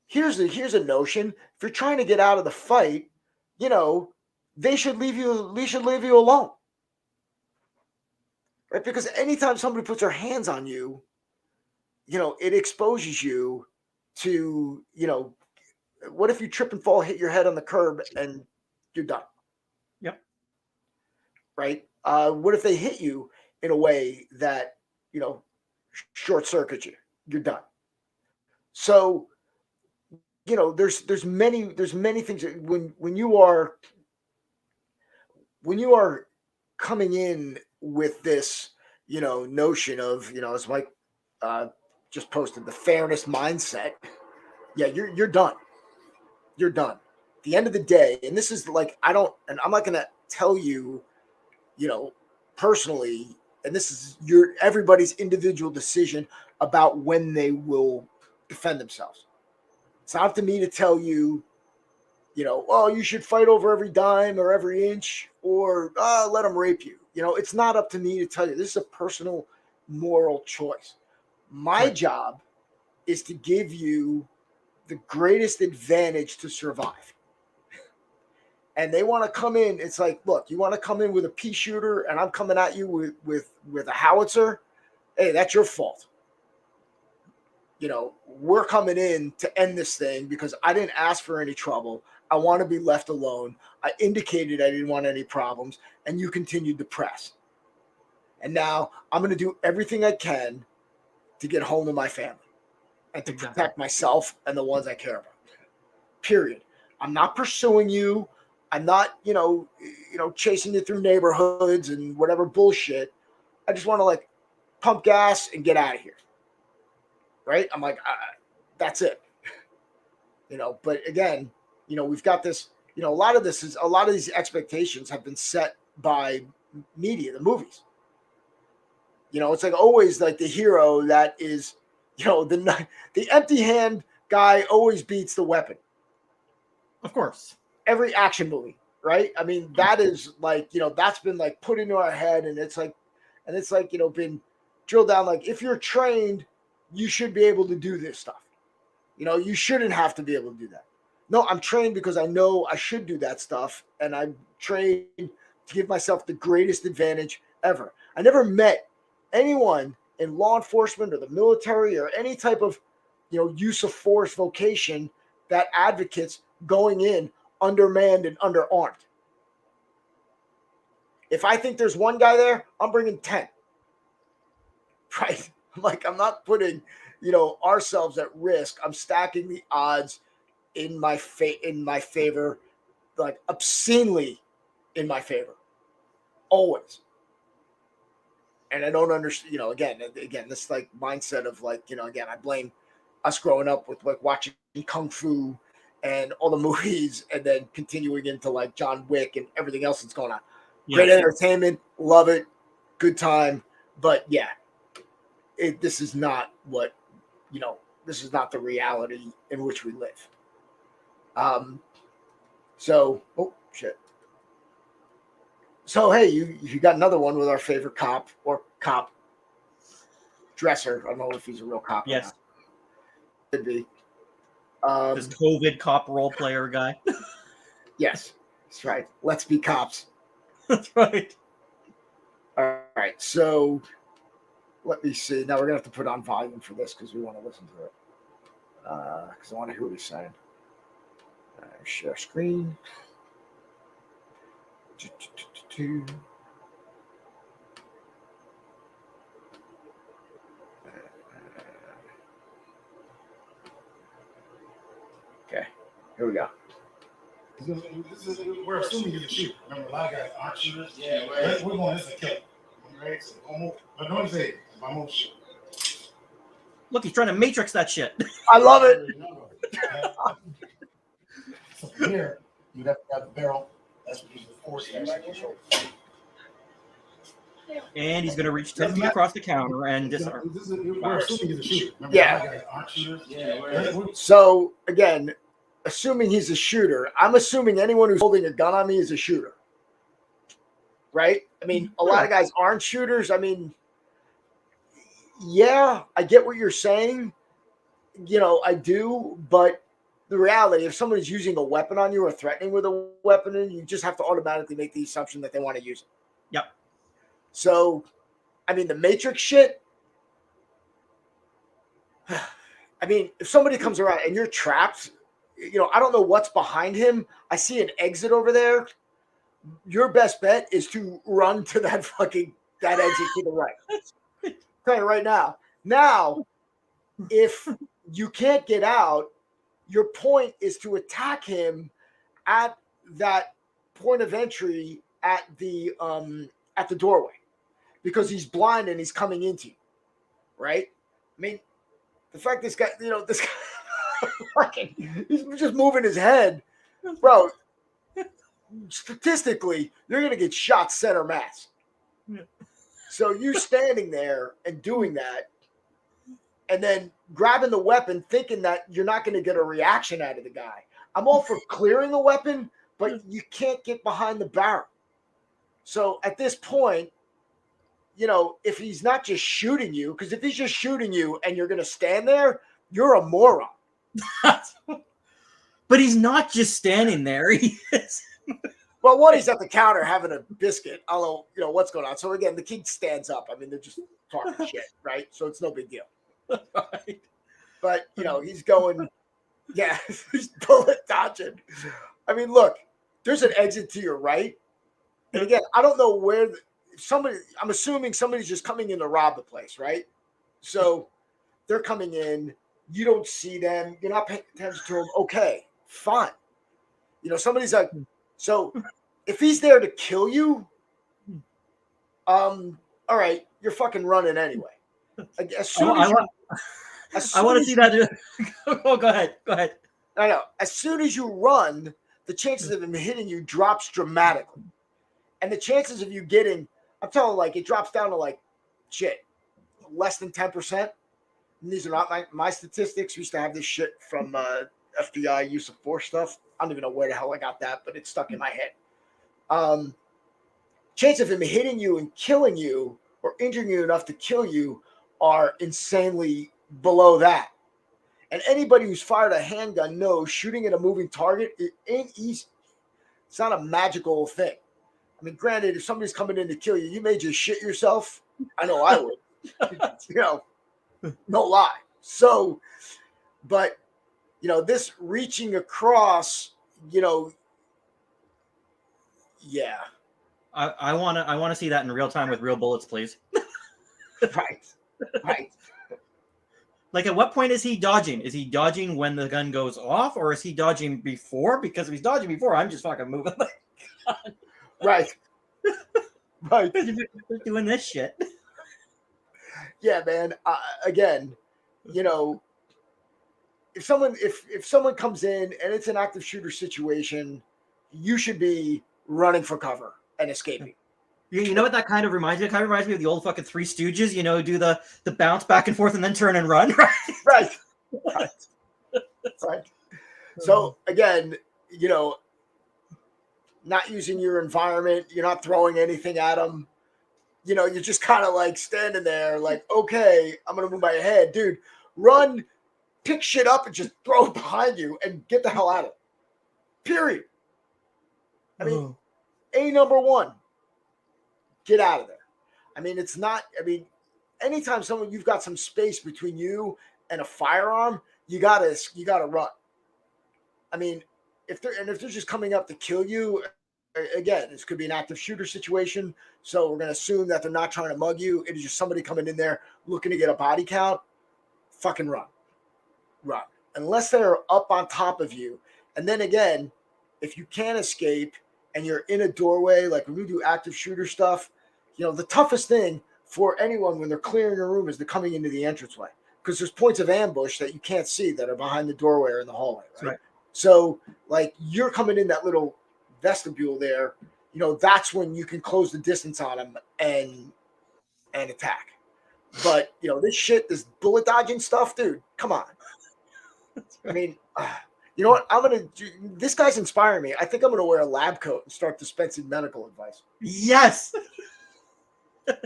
Here's a notion. If you're trying to get out of the fight, they should leave you alone. Right? Because anytime somebody puts their hands on you, it exposes you to, what if you trip and fall, hit your head on the curb, and you're done? Yep. Right? What if they hit you in a way that, short circuits you? You're done. So, there's many things that when you are coming in with this, notion of, as Mike just posted, the fairness mindset. Yeah, you're done. You're done. At the end of the day, and this is like, I'm not gonna tell you, personally, and this is everybody's individual decision about when they will defend themselves. It's not up to me to tell you, oh, you should fight over every dime or every inch, or let them rape you. It's not up to me to tell you. This is a personal moral choice. My job is to give you the greatest advantage to survive. And they want to come in. It's like, look, you want to come in with a pea shooter, and I'm coming at you with a howitzer. Hey, that's your fault. We're coming in to end this thing because I didn't ask for any trouble. I want to be left alone. I indicated I didn't want any problems, and you continued to press. And now I'm going to do everything I can to get home to my family and to protect myself and the ones I care about. Period. I'm not pursuing you. I'm not, chasing you through neighborhoods and whatever bullshit. I just want to pump gas and get out of here. Right? I'm like, that's it. But again, we've got this, a lot of these expectations have been set by media, the movies. It's like always like the hero that is, the empty hand guy always beats the weapon. Of course. Every action movie, right? I mean, that is like, that's been like put into our head, and it's like, been drilled down. Like, if you're trained, you should be able to do this stuff. You shouldn't have to be able to do that. No, I'm trained because I know I should do that stuff, and I'm trained to give myself the greatest advantage ever. I never met anyone in law enforcement or the military or any type of, use of force vocation that advocates going in undermanned and underarmed. If I think there's one guy there, I'm bringing 10. Right? I'm not putting, ourselves at risk. I'm stacking the odds in my favor, like obscenely in my favor. Always. And I don't understand, again, this mindset of again, I blame us growing up with watching Kung Fu and all the movies, and then continuing into John Wick and everything else that's going on. Yeah. Great entertainment, love it, good time. But yeah, this is not what, this is not the reality in which we live. So hey, you got another one with our favorite cop or cop dresser. I don't know if he's a real cop. Yes, or not. Could be. This COVID cop role player guy. Yes, that's right. Let's be cops. That's right. All right, so let me see. Now we're gonna have to put on volume for this because we want to listen to it. Because I want to hear what he's saying. Share screen. Okay, here we go. We're assuming he's a shooter. Remember, a lot of guys aren't shooters. Yeah, right. We're going, this is a killer. Right? So, but don't say, I'm going to shoot. Look, he's trying to matrix that shit. I love it. So from here, you'd have to grab the barrel. That's what he's the force. And he's going to reach 10 feet across the counter and disarm. We're assuming he's a shooter. Remember, yeah. A lot of guys aren't shooters. Yeah, right. So, again, assuming he's a shooter, I'm assuming anyone who's holding a gun on me is a shooter. Right? I mean, a lot of guys aren't shooters. I mean, yeah, I get what you're saying. I do. But the reality, if somebody's using a weapon on you or threatening with a weapon, you just have to automatically make the assumption that they want to use it. Yep. So, I mean, the Matrix shit. I mean, if somebody comes around and you're trapped, I don't know what's behind him. I see an exit over there. your best bet is to run to that exit to the right. Tell you right now. Now, if you can't get out, your point is to attack him at that point of entry at the doorway, because he's blind and he's coming into you, right? I mean, the fact this guy, this guy, fucking, he's just moving his head, bro. Statistically, you're gonna get shot center mass. So you standing there and doing that, and then grabbing the weapon, thinking that you're not going to get a reaction out of the guy. I'm all for clearing the weapon, but you can't get behind the barrel. So at this point, if he's not just shooting you, because if he's just shooting you and you're going to stand there, you're a moron. But he's not just standing there. He is. Well, one, he's at the counter having a biscuit. I don't know, what's going on. So again, the kid stands up. I mean, they're just talking shit, right? So it's no big deal. Right. But he's going, yeah, he's bullet dodging. I mean, look, there's an exit to your right. And again, I don't know where I'm assuming somebody's just coming in to rob the place, right? So they're coming in, you don't see them, you're not paying attention to them. Okay, fine. Somebody's like, so if he's there to kill you, all right, you're fucking running anyway. I want to see that. Oh, go ahead. I know. As soon as you run, the chances of him hitting you drops dramatically. And the chances of you getting, I'm telling you, it drops down to less than 10%. And these are not my statistics. We used to have this shit from FBI use of force stuff. I don't even know where the hell I got that, but it's stuck in my head. Chance of him hitting you and killing you or injuring you enough to kill you are insanely below that. And anybody who's fired a handgun knows shooting at a moving target, it ain't easy. It's not a magical thing. I mean, granted, if somebody's coming in to kill you, you may just shit yourself. I know I would. No lie. So, but, this reaching across, yeah. I want to see that in real time with real bullets, please. Right. Like, at what point is he dodging? Is he dodging when the gun goes off, or is he dodging before? Because if he's dodging before, I'm just fucking moving. Right. They're doing this shit. Yeah, man. Again, if someone comes in and it's an active shooter situation, you should be running for cover and escaping. You know what that kind of reminds me of? It kind of reminds me of the old fucking Three Stooges, do the bounce back and forth and then turn and run, right? Right. So, again, not using your environment, you're not throwing anything at them. You're just kind of standing there okay, I'm going to move my head. Dude, run, pick shit up and just throw it behind you and get the hell out of it. Period. I mean, number one. Get out of there. I mean, anytime you've got some space between you and a firearm, you gotta run. I mean, if they're just coming up to kill you, again, this could be an active shooter situation. So we're gonna assume that they're not trying to mug you. It is just somebody coming in there looking to get a body count. Fucking run. Unless they're up on top of you. And then again, if you can't escape and you're in a doorway, like when we do active shooter stuff, the toughest thing for anyone when they're clearing a room is they're coming into the entranceway, because there's points of ambush that you can't see that are behind the doorway or in the hallway, right? So, you're coming in that little vestibule there, that's when you can close the distance on them and attack. But, this bullet dodging stuff, dude, come on. I mean, you know what? This guy's inspiring me. I think I'm going to wear a lab coat and start dispensing medical advice. Yes. I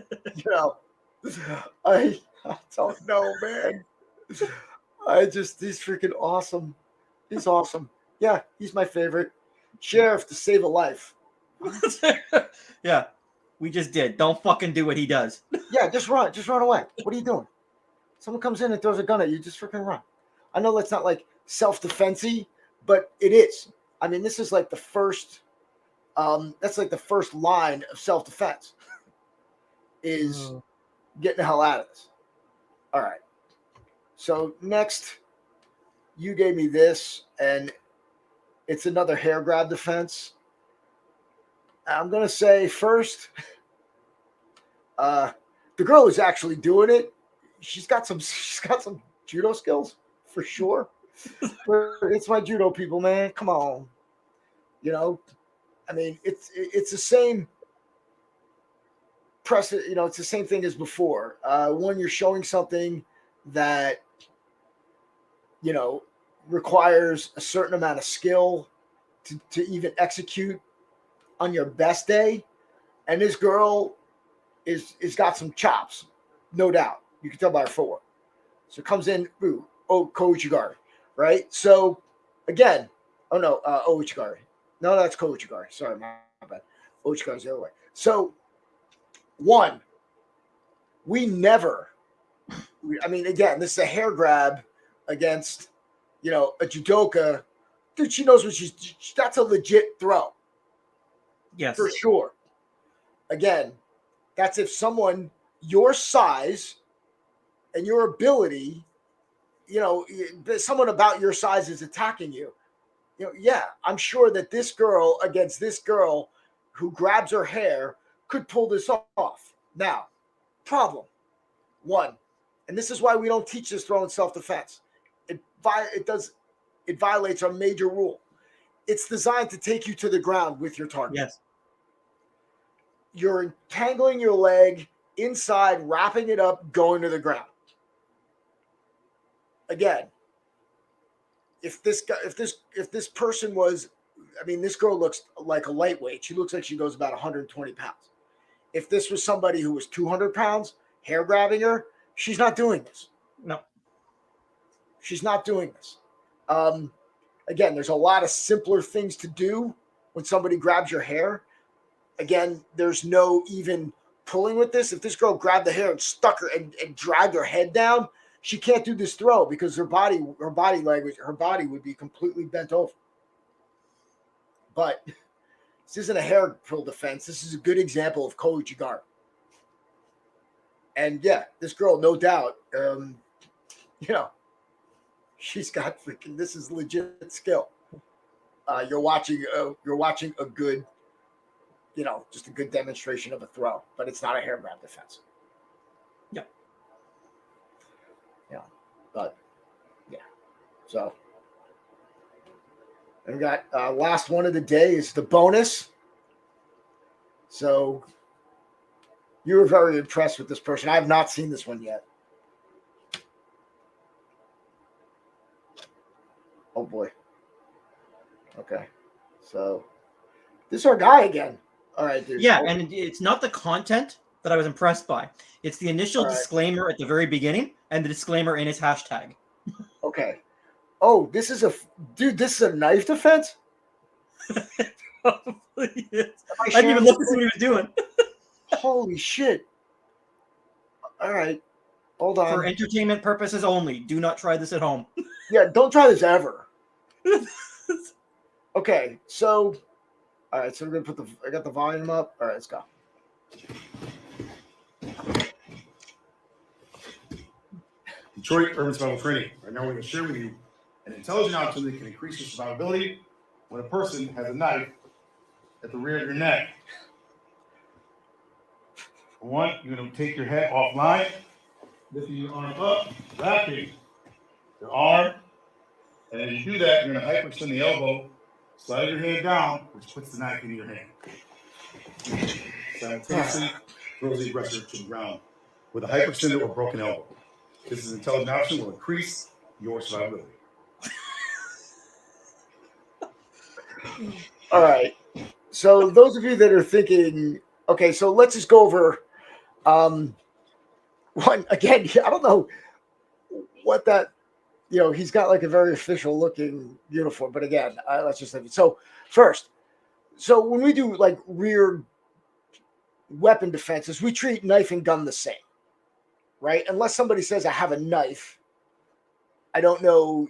don't know, man. He's freaking awesome. He's awesome. Yeah, he's my favorite. Sheriff to save a life. Yeah, we just did. Don't fucking do what he does. Yeah, just run. Just run away. What are you doing? Someone comes in and throws a gun at you, just freaking run. I know that's not self-defense-y, but it is. I mean, this is the first That's like the first line of self-defense is Oh. getting the hell out of this. All right. So next, you gave me this, and it's another hair grab defense. I'm gonna say first, the girl is actually doing it. She's got some judo skills for sure. But it's my judo people, man. Come on, you know. I mean, it's the same precedent. You know, it's the same thing as before. When you're showing something that requires a certain amount of skill to even execute on your best day, and this girl is got some chops, no doubt. You can tell by her footwork. So it comes in, Koichigari, right? So again, Ouchigari. No, that's Koichigari. Sorry, my bad. Ouchigari's the other way. So one, again, this is a hair grab against, a judoka. Dude, she knows that's a legit throw. Yes. For sure. Again, that's if someone your size and your ability, someone about your size is attacking you. Yeah, I'm sure that this girl against this girl who grabs her hair could pull this off. Now, problem one, and this is why we don't teach this throw in self-defense. It violates our major rule. It's designed to take you to the ground with your target. Yes. You're entangling your leg inside, wrapping it up, going to the ground. Again, if this person was, this girl looks like a lightweight. She looks like she goes about 120 pounds. If this was somebody who was 200 pounds, hair grabbing her, she's not doing this. No. She's not doing this. Again, there's a lot of simpler things to do when somebody grabs your hair. Again, there's no even pulling with this. If this girl grabbed the hair and stuck her and dragged her head down, she can't do this throw because her body would be completely bent over. But this isn't a hair pull defense. This is a good example of Koichigari. And yeah, this girl, no doubt, she's got this is legit skill. You're watching a good, just a good demonstration of a throw, but it's not a hair grab defense. Yeah. Yeah. But yeah. So and we got last one of the day is the bonus. So you were very impressed with this person. I have not seen this one yet. Oh boy. Okay. So this is our guy again. All right, dude. Yeah, and it's not the content that I was impressed by. It's the initial disclaimer at the very beginning and the disclaimer in his hashtag. Okay. Oh, this is a knife defense? Probably is. I didn't even look to see what he was doing. Holy shit. All right. Hold on. For entertainment purposes only. Do not try this at home. Yeah, don't try this ever. Okay, so all right, so we're gonna I got the volume up. All right, let's go. Detroit Urban Survival Training. Right now we're going to share with you an intelligent option that can increase your survivability when a person has a knife at the rear of your neck. For one, you're going to take your head offline, lifting your arm up, wrapping your arm, and as you do that, you're going to hyperextend the elbow, slide your hand down, which puts the knife into your hand. Simultaneously throws the aggressor to the ground with a hyperextended or broken elbow. This is an intelligent option will increase your survivability. All right. So those of you that are thinking, okay, so let's just go over one again. I don't know what that, he's got like a very official looking uniform, but again, let's just leave it. So first, when we do like rear weapon defenses, we treat knife and gun the same, right? Unless somebody says I have a knife, I don't know,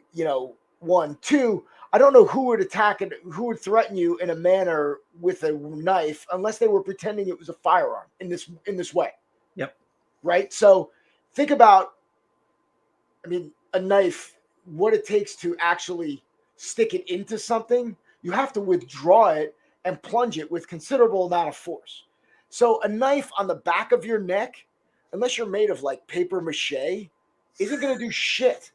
one, two. I don't know who would attack and who would threaten you in a manner with a knife unless they were pretending it was a firearm in this way. Yep. Right. So think about, I mean, a knife, what it takes to actually stick it into something. You have to withdraw it and plunge it with considerable amount of force. So a knife on the back of your neck, unless you're made of like paper mache, isn't going to do shit.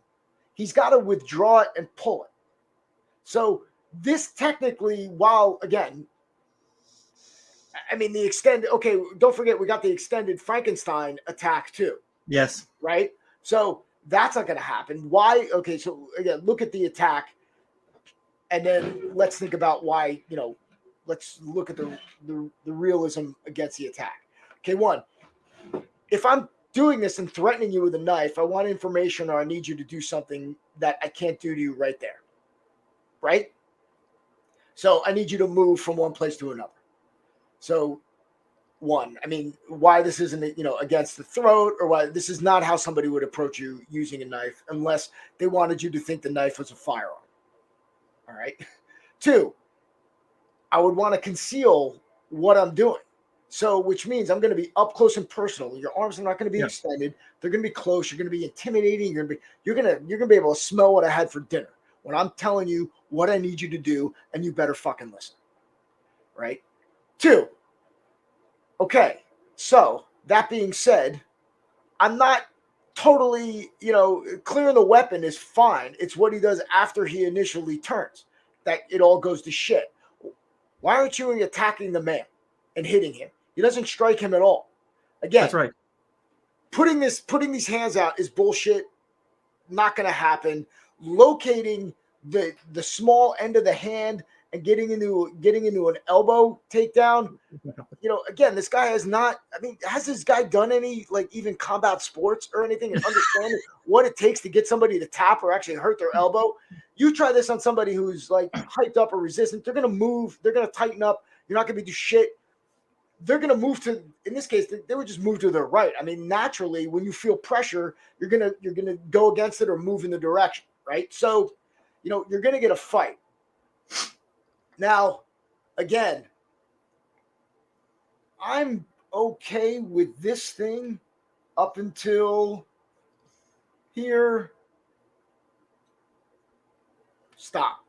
He's got to withdraw it and pull it. So this technically, while again, I mean, the extended, okay, don't forget, we got the extended Frankenstein attack too, Yes. right? So that's not going to happen. Why? Okay, so again, look at the attack, and then let's think about why, let's look at the realism against the attack. Okay, one, if I'm doing this and threatening you with a knife, I want information or I need you to do something that I can't do to you right there. Right? So I need you to move from one place to another. So one, I mean, why this isn't, against the throat, or why this is not how somebody would approach you using a knife unless they wanted you to think the knife was a firearm. All right. Two, I would want to conceal what I'm doing. So, which means I'm going to be up close and personal. Your arms are not going to be extended. They're going to be close. You're going to be intimidating. You're going to be able to smell what I had for dinner when I'm telling you what I need you to do, and you better fucking listen. Right? Two. Okay. So that being said, I'm not totally, clearing the weapon is fine. It's what he does after he initially turns that it all goes to shit. Why aren't you attacking the man and hitting him? He doesn't strike him at all. Again, That's right. Putting these hands out is bullshit. Not going to happen. Locating the small end of the hand and getting into an elbow takedown. Again, this guy has not. I mean, has this guy done any even combat sports or anything and understand what it takes to get somebody to tap or actually hurt their elbow? You try this on somebody who's hyped up or resistant. They're going to move. They're going to tighten up. You're not going to do shit. They're going to move to, in this case, they would just move to their right. I mean, naturally, when you feel pressure, you're going to go against it or move in the direction, right? So, you're going to get a fight. Now, again, I'm okay with this thing up until here. Stop.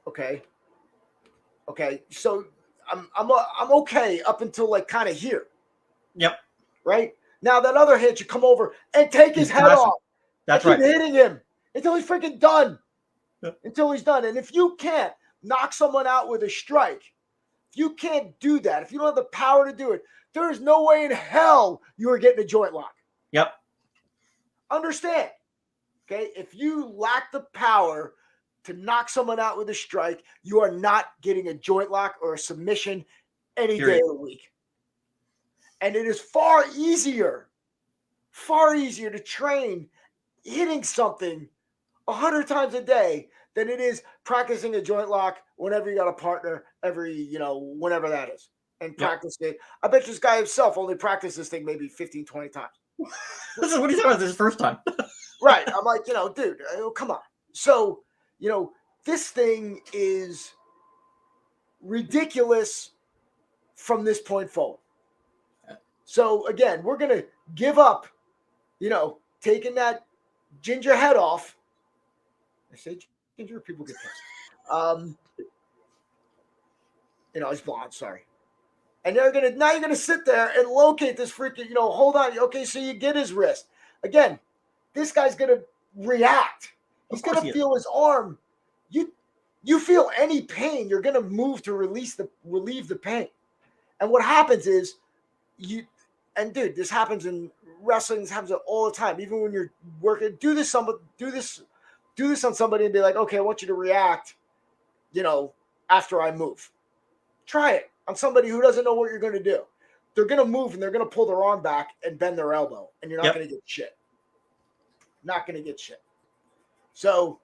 Okay. So I'm okay up until kind of here. Yep. Right? Now that other hit, you come over and take his head off. That's and keep right. hitting him until he's freaking done. Yep. Until he's done. And if you can't knock someone out with a strike, if you can't do that, if you don't have the power to do it, there is no way in hell you are getting a joint lock. Yep. Understand? Okay? If you lack the power to knock someone out with a strike, you are not getting a joint lock or a submission any day of the week. And it is far easier to train hitting something 100 times a day than it is practicing a joint lock whenever you got a partner whenever that is. And practice it. I bet this guy himself only practiced this thing maybe 15, 20 times. This is what he's talking about. This is his first time. Right. I'm like, dude, come on. So, this thing is ridiculous from this point forward. So again, we're going to give up, taking that ginger head off. I say ginger, people get pissed. He's blonde, sorry. And now you're going to sit there and locate this freaking, hold on. Okay, so you get his wrist. Again, this guy's going to react. He's going to feel his arm. You feel any pain, you're going to move to relieve the pain. And what happens is dude, this happens in wrestling, this happens all the time. Even when you're working, do this on somebody and be like, okay, I want you to react, after I move. Try it on somebody who doesn't know what you're going to do. They're going to move and they're going to pull their arm back and bend their elbow, and you're not going to get shit. Not going to get shit. So,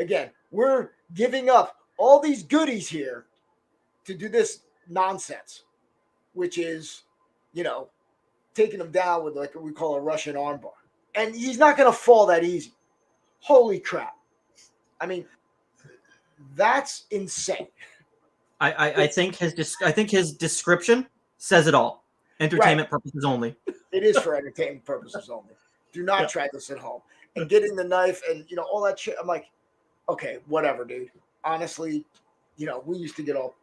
again, we're giving up all these goodies here to do this nonsense, which is, taking him down with what we call a Russian armbar. And he's not going to fall that easy. Holy crap. I mean, That's insane. I think his description says it all. Entertainment purposes only. It is for entertainment purposes only. Do not try this at home. And getting the knife and all that shit. I'm like, okay, whatever, dude. Honestly, we used to get all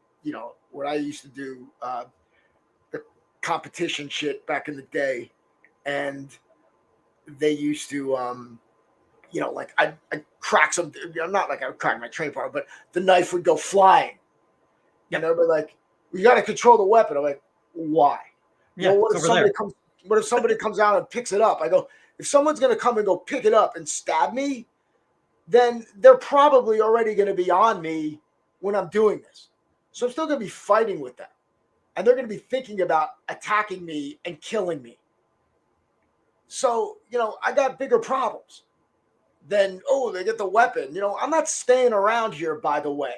what I used to do, the competition shit back in the day, and they used to like I crack some, not like I would crack my train part, but the knife would go flying. And everybody like, you got to control the weapon. I'm like, why? Yeah, well, what if somebody comes out and picks it up? I go, if someone's going to come and go pick it up and stab me, then they're probably already going to be on me when I'm doing this. So I'm still going to be fighting with them. And they're going to be thinking about attacking me and killing me. So, I got bigger problems than, they get the weapon. I'm not staying around here, by the way.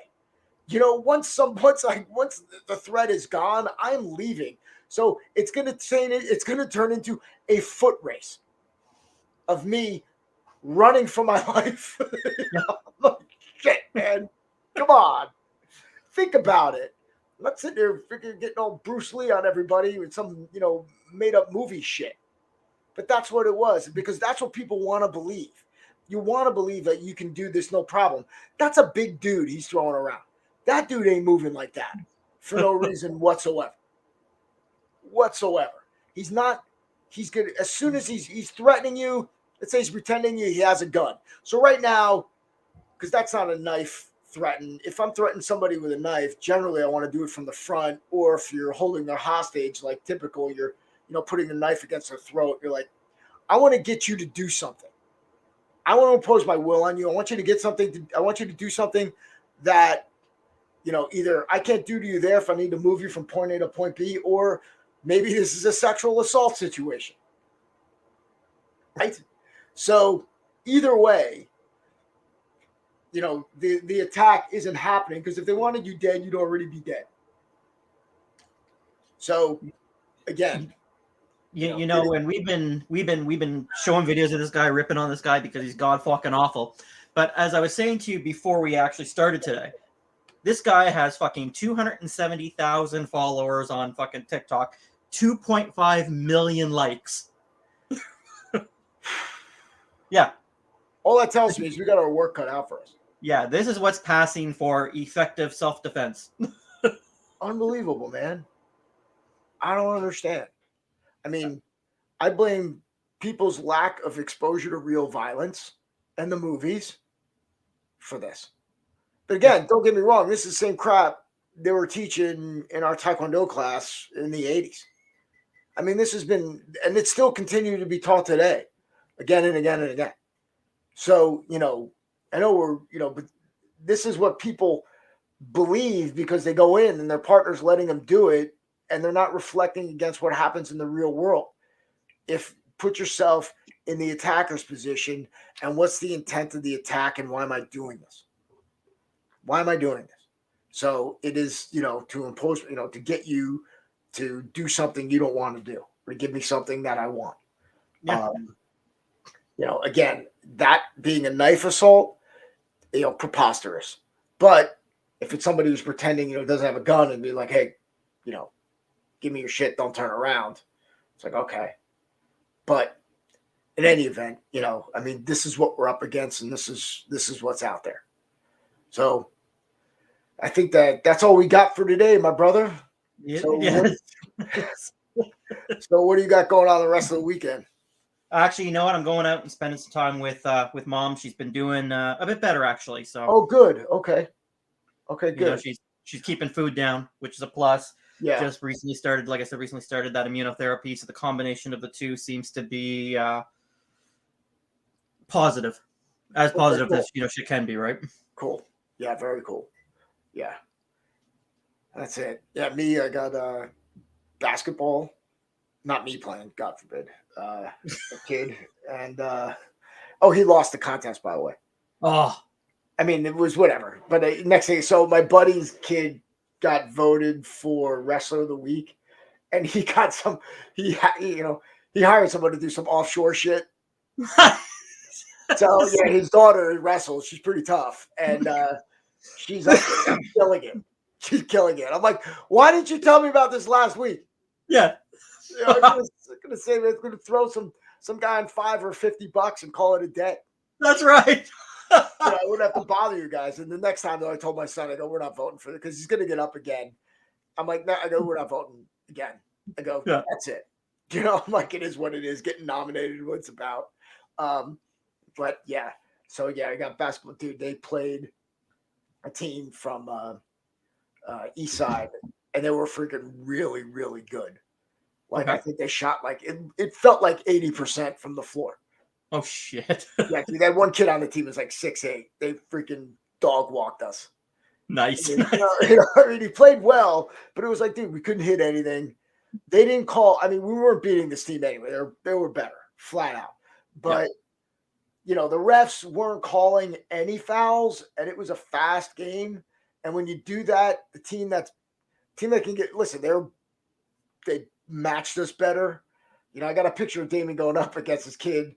Once the threat is gone, I'm leaving. So it's going to turn into a foot race of me running for my life. Like, shit, man. Come on. Think about it. I'm not sitting there getting all Bruce Lee on everybody with some, made up movie shit. But that's what it was, because that's what people want to believe. You want to believe that you can do this no problem. That's a big dude he's throwing around. That dude ain't moving like that for no reason whatsoever. He's not. He's good. As soon as he's threatening you, let's say he's pretending he has a gun. So right now, because that's not a knife threaten. If I'm threatening somebody with a knife, generally I want to do it from the front, or if you're holding their hostage, like typical, you're putting the knife against their throat. You're like, I want to get you to do something. I want to impose my will on you. I want you to get something. I want you to do something that, either I can't do to you there if I need to move you from point A to point B, or maybe this is a sexual assault situation. Right? So either way, the attack isn't happening, because if they wanted you dead, you'd already be dead. So again, and we've been showing videos of this guy ripping on this guy because he's god fucking awful. But as I was saying to you before we actually started today, this guy has fucking 270,000 followers on fucking TikTok, 2.5 million likes. Yeah. All that tells me is we got our work cut out for us. Yeah, this is what's passing for effective self-defense. Unbelievable, man. I don't understand. I mean, I blame people's lack of exposure to real violence and the movies for this. But again, don't get me wrong, this is the same crap they were teaching in our Taekwondo class in the 80s. I mean, this has been, and it's still continuing to be taught today, again and again and again. So, I know we're, but this is what people believe because they go in and their partner's letting them do it, and they're not reflecting against what happens in the real world. Put yourself in the attacker's position, and what's the intent of the attack, and why am I doing this? Why am I doing this? So it is, to impose, to get you to do something you don't want to do, or to give me something that I want. Yeah. Again, that being a knife assault, preposterous. But if it's somebody who's pretending, doesn't have a gun and be like, hey, give me your shit, don't turn around. It's like, okay. But in any event, this is what we're up against, and this is what's out there. So I think that's all we got for today, my brother. Yeah, so, yes. So what do you got going on the rest of the weekend? Actually, you know what? I'm going out and spending some time with Mom. She's been doing a bit better, actually. So. Oh, good. Okay, good. She's keeping food down, which is a plus. Yeah. Just recently started, like I said, that immunotherapy. So the combination of the two seems to be positive, as positive as she can be, right? Cool. Yeah, very cool. Yeah. That's it. Yeah, me, I got basketball. Not me playing, God forbid. A kid. And he lost the contest, by the way. Oh. I mean, it was whatever. But next thing, so my buddy's kid got voted for Wrestler of the Week, and he got he hired someone to do some offshore shit. So yeah, his daughter wrestles. She's pretty tough, and She's up there, killing it. She's killing it. I'm like, why didn't you tell me about this last week? Yeah. You know, I'm gonna say it's gonna throw some guy on $5 or $50 and call it a day. That's right. You know, I wouldn't have to bother you guys. And the next time, though, I told my son, I go, we're not voting for it because he's gonna get up again. I'm like, no, I go, we're not voting again. I go, Yeah. that's it. You know, I'm like, it is what it is. Getting nominated, what it's about. But yeah, so yeah, I got basketball. Dude, they played a team from East Side, and they were freaking really, really good. Like, I think they shot like it felt like 80% from the floor. Oh shit. Yeah, dude, that one kid on the team was like 6'8". They freaking dog walked us. Nice. I mean, I mean, he played well, but it was like, dude, we couldn't hit anything. They didn't call. I mean, we weren't beating this team anyway. They were better, flat out. But you know, the refs weren't calling any fouls, and it was a fast game. And when you do that, the team that can get they matched us better. You know, I got a picture of Damon going up against this kid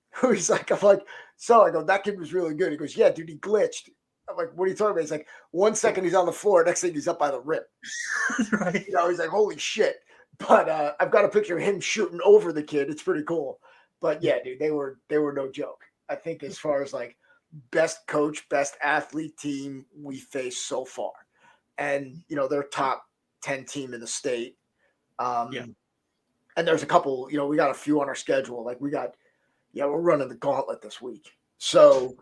who he's like, I'm like, so I go, that kid was really good. He goes, yeah, dude, he glitched. I'm like, what are you talking about? He's like, 1 second he's on the floor, next thing he's up by the rim. Right. You know, he's like, holy shit. But I've got a picture of him shooting over the kid. It's pretty cool. But yeah, dude, they were no joke. I think as far as like best coach, best athlete team we faced so far. And, you know, they're top 10 team in the state. And there's a couple, you know, we got a few on our schedule. Like we're running the gauntlet this week. So,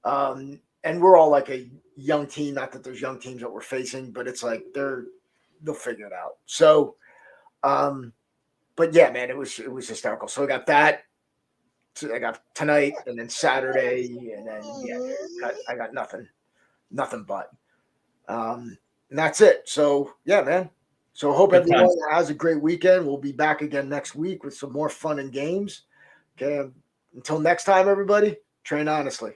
and we're all like a young team. Not that there's young teams that we're facing, but it's like they'll figure it out. So, but yeah, man, it was hysterical. So I got that. So I got tonight and then Saturday, and then I got nothing but. And that's it. So yeah, man. So hope everyone has a great weekend. We'll be back again next week with some more fun and games. Okay. Until next time, everybody, train honestly.